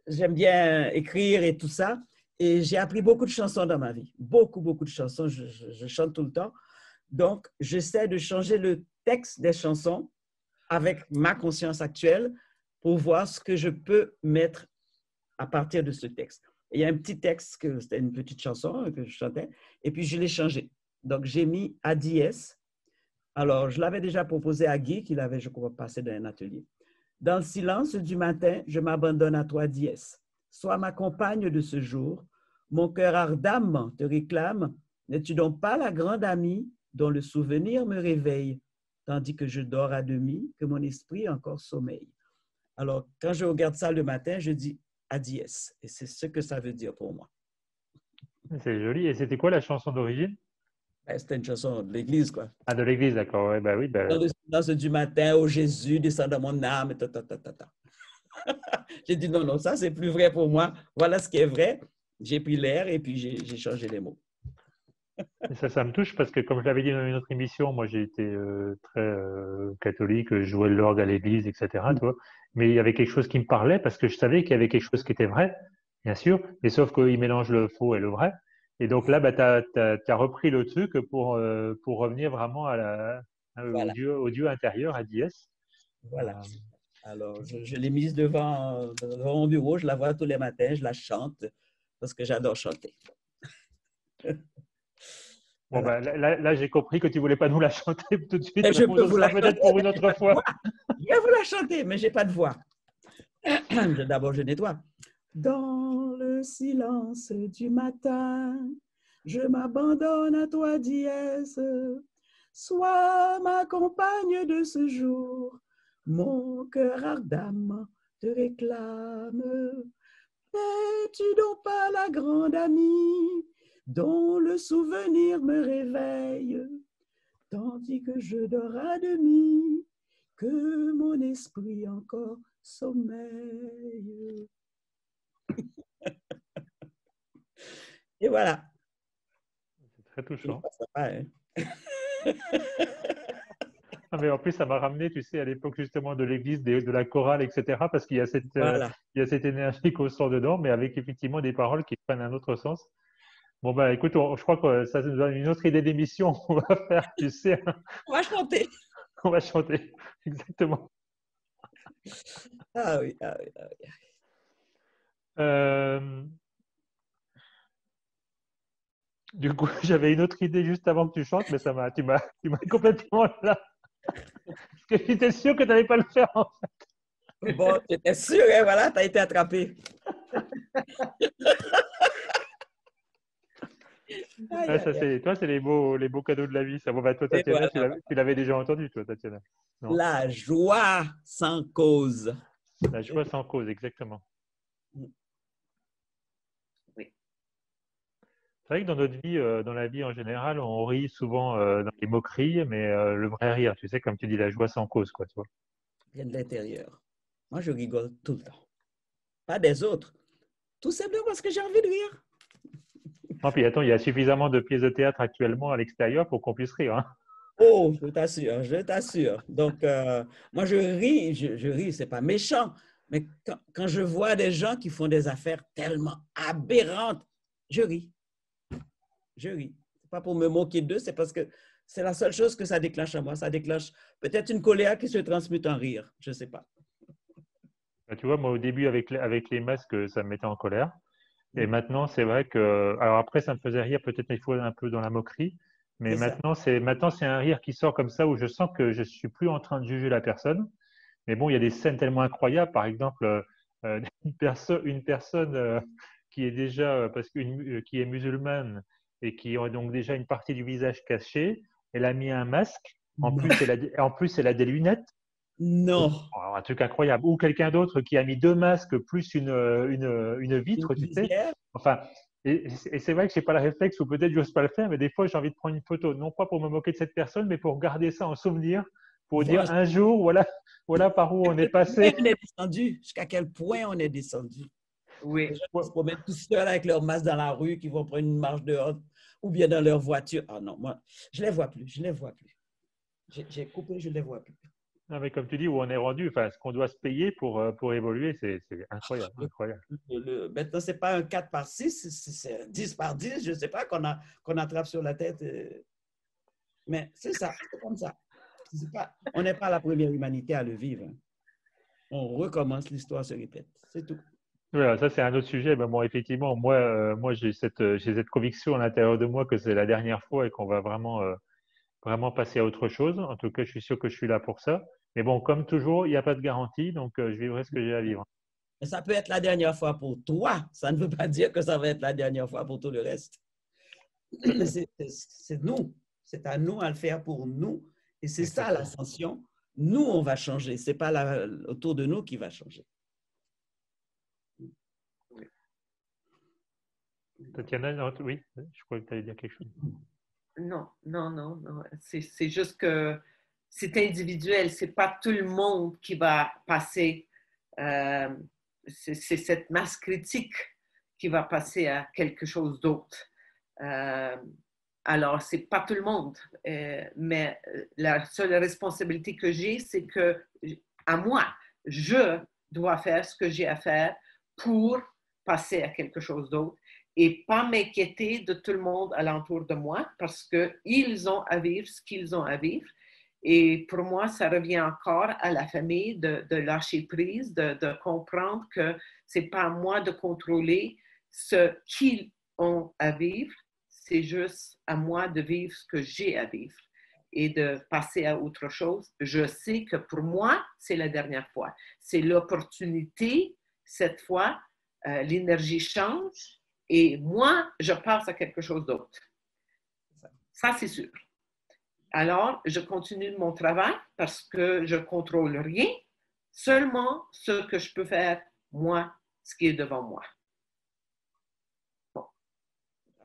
j'aime bien écrire et tout ça. Et j'ai appris beaucoup de chansons dans ma vie. Beaucoup, beaucoup de chansons. Je chante tout le temps. Donc, j'essaie de changer le texte des chansons avec ma conscience actuelle pour voir ce que je peux mettre à partir de ce texte. Et il y a un petit texte, c'était une petite chanson que je chantais, et puis je l'ai changé. Donc, j'ai mis ADS. Alors, je l'avais déjà proposé à Guy, qu'il avait, je crois, passé dans un atelier. Dans le silence du matin, je m'abandonne à toi, Diès. Sois ma compagne de ce jour. Mon cœur ardemment te réclame. N'es-tu donc pas la grande amie dont le souvenir me réveille, tandis que je dors à demi, que mon esprit encore sommeille. Alors, quand je regarde ça le matin, je dis Adiès. Et c'est ce que ça veut dire pour moi. C'est joli. Et c'était quoi la chanson d'origine? C'était une chanson de l'église, quoi. Ah, de l'église, d'accord. Ouais, bah oui, bah, Dans le silence du matin, ô Jésus, descend dans mon âme. Ta, ta, ta, ta, ta. J'ai dit non, non, ça, c'est plus vrai pour moi. Voilà ce qui est vrai. J'ai pris l'air et puis j'ai changé les mots. et ça me touche parce que, comme je l'avais dit dans une autre émission, moi j'ai été très catholique, je jouais de l'orgue à l'église, etc. Tu vois. Mais il y avait quelque chose qui me parlait parce que je savais qu'il y avait quelque chose qui était vrai, bien sûr, mais sauf qu'il mélange le faux et le vrai. Et donc là, bah, tu as repris le truc pour revenir vraiment Voilà, au Dieu intérieur, à Diès. Euh, voilà. Alors, je l'ai mise devant mon bureau, je la vois tous les matins, je la chante parce que j'adore chanter. bon, Voilà. bah, là, j'ai compris que tu voulais pas nous la chanter tout de suite, Et mais je bon, peux ce vous la sera chanter, peut-être pour une mais j'ai autre pas de voix. fois. Je vais vous la chanter, mais j'ai pas de voix. D'abord, je nettoie. Dans le silence du matin, je m'abandonne à toi, dièse. Sois ma compagne de ce jour. Mon cœur ardemment te réclame. N'es-tu donc pas la grande amie dont le souvenir me réveille, tandis que je dors à demi, que mon esprit encore sommeille. Et voilà. C'est très Il touchant. passe pas, hein? Ah, mais en plus, ça m'a ramené, tu sais, à l'époque justement de l'église, de la chorale, etc. Parce qu'il y a Voilà. il y a cette énergie qu'on sent dedans, mais avec effectivement des paroles qui prennent un autre sens. Bon, bah écoute, je crois que ça nous donne une autre idée d'émission qu'on va faire, tu sais, On va chanter. on va chanter. Exactement. Ah oui, ah oui, ah oui. Euh, du coup, j'avais une autre idée juste avant que tu chantes, mais tu m'as complètement là. Parce que j'étais sûr que tu n'allais pas le faire. Bon, tu étais sûr, hein, voilà, tu as été attrapé. Aïe, Ah, ça, aïe, aïe. toi, c'est les beaux cadeaux de la vie. Ça, bon, bah, toi, Et Tatiana, voilà, tu l'avais déjà entendu, toi, Tatiana. Non? la joie sans cause. La joie sans cause, exactement. Oui. C'est vrai que dans notre vie, dans la vie en général, on rit souvent dans les moqueries, mais le vrai rire, tu sais, comme tu dis, la joie sans cause, quoi, tu vois. Vient de l'intérieur. Moi, je rigole tout le temps. Pas des autres. Tout simplement parce que j'ai envie de rire. Non, puis attends, il y a suffisamment de pièces de théâtre actuellement à l'extérieur pour qu'on puisse rire, hein. Oh, je t'assure, je t'assure. Donc, moi, je ris, c'est pas méchant, mais quand je vois des gens qui font des affaires tellement aberrantes, je ris. Je ris. C'est pas pour me moquer d'eux, c'est parce que c'est la seule chose que ça déclenche en moi. Ça déclenche peut-être une colère qui se transmute en rire. Je sais pas. Bah, tu vois, moi, au début, avec les masques, ça me mettait en colère. Et maintenant, c'est vrai que, alors après, ça me faisait rire peut-être des fois un peu dans la moquerie, mais C'est ça. maintenant, c'est un rire qui sort comme ça où je sens que je suis plus en train de juger la personne. Mais bon, il y a des scènes tellement incroyables. Par exemple, une personne qui est déjà, qui est musulmane et qui a donc déjà une partie du visage caché, elle a mis un masque. Non. En plus, elle a des lunettes. Non. Alors, un truc incroyable. Ou quelqu'un d'autre qui a mis deux masques plus une Une vitre, tu sais. visière. Enfin, et c'est vrai que je n'ai pas le réflexe ou peut-être je n'ose pas le faire, mais des fois, j'ai envie de prendre une photo, non pas pour me moquer de cette personne, mais pour garder ça en souvenir, pour dire Voilà. un jour, voilà par où on est Jusqu'à quel passé. point on est descendu. Jusqu'à quel point on est descendu. Les Oui. gens qui se promènent tout seuls avec leur masque dans la rue, qui vont prendre une marche dehors ou bien dans leur voiture. Ah non, moi, je ne les vois plus. Je ne les vois plus. J'ai coupé, je ne les vois plus. Non, mais comme tu dis, où on est rendu, enfin, ce qu'on doit se payer pour évoluer, c'est incroyable, incroyable. Maintenant, ce n'est pas un 4 par 6, c'est un 10 par 10, je ne sais pas, qu'on attrape sur la tête. Mais c'est ça, c'est comme ça. On n'est pas la première humanité à le vivre. On recommence, l'histoire se répète. C'est tout. Voilà, ça c'est un autre sujet. Mais bon, effectivement, moi j'ai cette conviction à l'intérieur de moi que c'est la dernière fois et qu'on va vraiment passer à autre chose. En tout cas, je suis sûr que je suis là pour ça. Mais bon, comme toujours, il n'y a pas de garantie, donc je vivrai ce que j'ai à vivre. Mais ça peut être la dernière fois pour toi. Ça ne veut pas dire que ça va être la dernière fois pour tout le reste. C'est nous. C'est à nous à le faire pour nous. Et c'est ça l'ascension. Nous, on va changer. Ce n'est pas autour de nous qui va changer. Tatiana, oui, je crois que tu allais dire quelque chose. Non. C'est juste que c'est individuel. C'est pas tout le monde qui va passer. C'est cette masse critique qui va passer à quelque chose d'autre. Alors, c'est pas tout le monde. Mais la seule responsabilité que j'ai, c'est que à moi, je dois faire ce que j'ai à faire pour passer à quelque chose d'autre et pas m'inquiéter de tout le monde alentour de moi parce qu'ils ont à vivre ce qu'ils ont à vivre. Et pour moi, ça revient encore à la famille de lâcher prise, de comprendre que ce n'est pas à moi de contrôler ce qu'ils ont à vivre, c'est juste à moi de vivre ce que j'ai à vivre et de passer à autre chose. Je sais que pour moi, c'est la dernière fois. C'est l'opportunité, cette fois, l'énergie change et moi, je passe à quelque chose d'autre. Ça, c'est sûr. Alors, je continue mon travail parce que je ne contrôle rien, seulement ce que je peux faire, moi, ce qui est devant moi. Bon.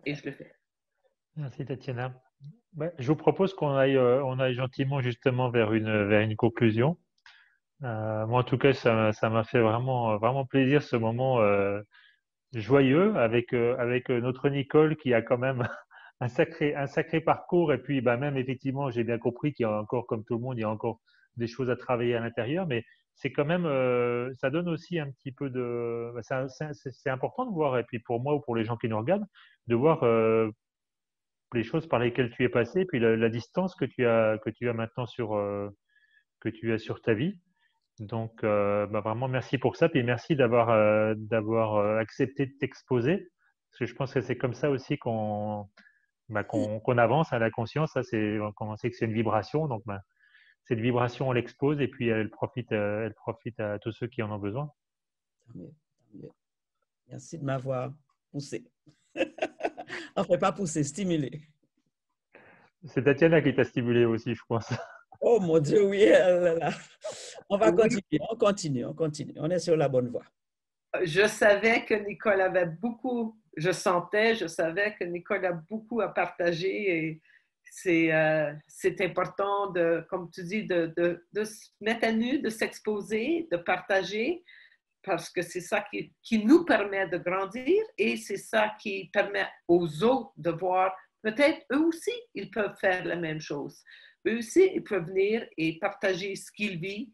Et je le fais. Merci Tatiana. Ouais, je vous propose qu'on aille gentiment justement vers une conclusion. Moi, en tout cas, ça m'a fait vraiment plaisir ce moment joyeux avec notre Nicole qui a quand même un sacré parcours. Et puis, bah, même effectivement, j'ai bien compris qu'il y a encore, comme tout le monde, il y a encore des choses à travailler à l'intérieur. Mais c'est quand même, ça donne aussi un petit peu de. C'est important de voir, et puis pour moi ou pour les gens qui nous regardent, de voir les choses par lesquelles tu es passé, puis la distance que tu as maintenant que tu as sur ta vie. Donc, bah, vraiment, merci pour ça. Puis merci d'avoir accepté de t'exposer. Parce que je pense que c'est comme ça aussi qu'on avance à la conscience. Ça, on sait que c'est une vibration. Donc, bah, cette vibration, on l'expose et puis elle profite à tous ceux qui en ont besoin. Tant mieux, tant mieux. Merci de m'avoir poussé. Enfin, pas poussé, stimulé. C'est Tatiana qui t'a stimulé aussi, je pense. Oh mon Dieu, oui. On va Oui. continuer, on continue. On est sur la bonne voie. Je savais que Nicole avait beaucoup, je savais que Nicole a beaucoup à partager et c'est important de, comme tu dis, de se mettre à nu, de s'exposer, de partager, parce que c'est ça qui nous permet de grandir et c'est ça qui permet aux autres de voir, peut-être eux aussi, ils peuvent faire la même chose. Eux aussi, ils peuvent venir et partager ce qu'ils vivent.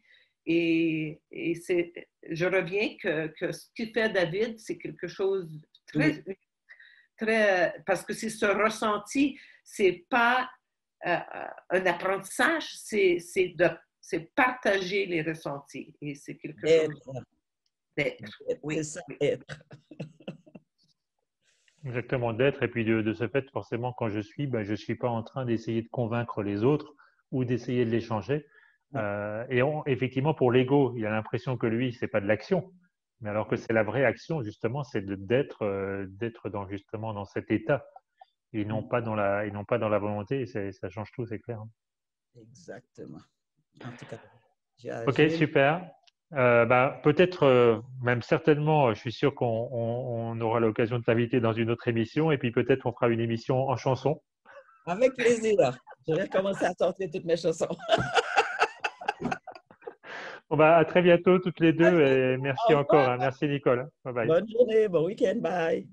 Et je reviens que ce qui fait David, c'est quelque chose de très, Oui. très, parce que c'est ce ressenti, c'est pas un apprentissage, c'est partager les ressentis. Et c'est quelque chose d'être. Oui. C'est ça, être. Exactement, d'être. Et puis de ce fait, forcément, quand je suis, ben, je ne suis pas en train d'essayer de convaincre les autres ou d'essayer de les changer. Effectivement, pour l'ego, il a l'impression que lui, c'est pas de l'action. Mais alors que c'est la vraie action, justement, c'est d'être justement dans cet état. et non pas dans la volonté. Et ça change tout, c'est clair. Exactement. En tout cas, Ok, super. Peut-être, même certainement, je suis sûr qu'on aura l'occasion de t'inviter dans une autre émission et puis peut-être on fera une émission en chanson. avec plaisir. Je vais commencer à sortir toutes mes chansons. Bon, à très bientôt toutes les deux et merci Au encore. revoir. Hein. Merci Nicole. Bye bye. Bonne journée, bon week-end, bye.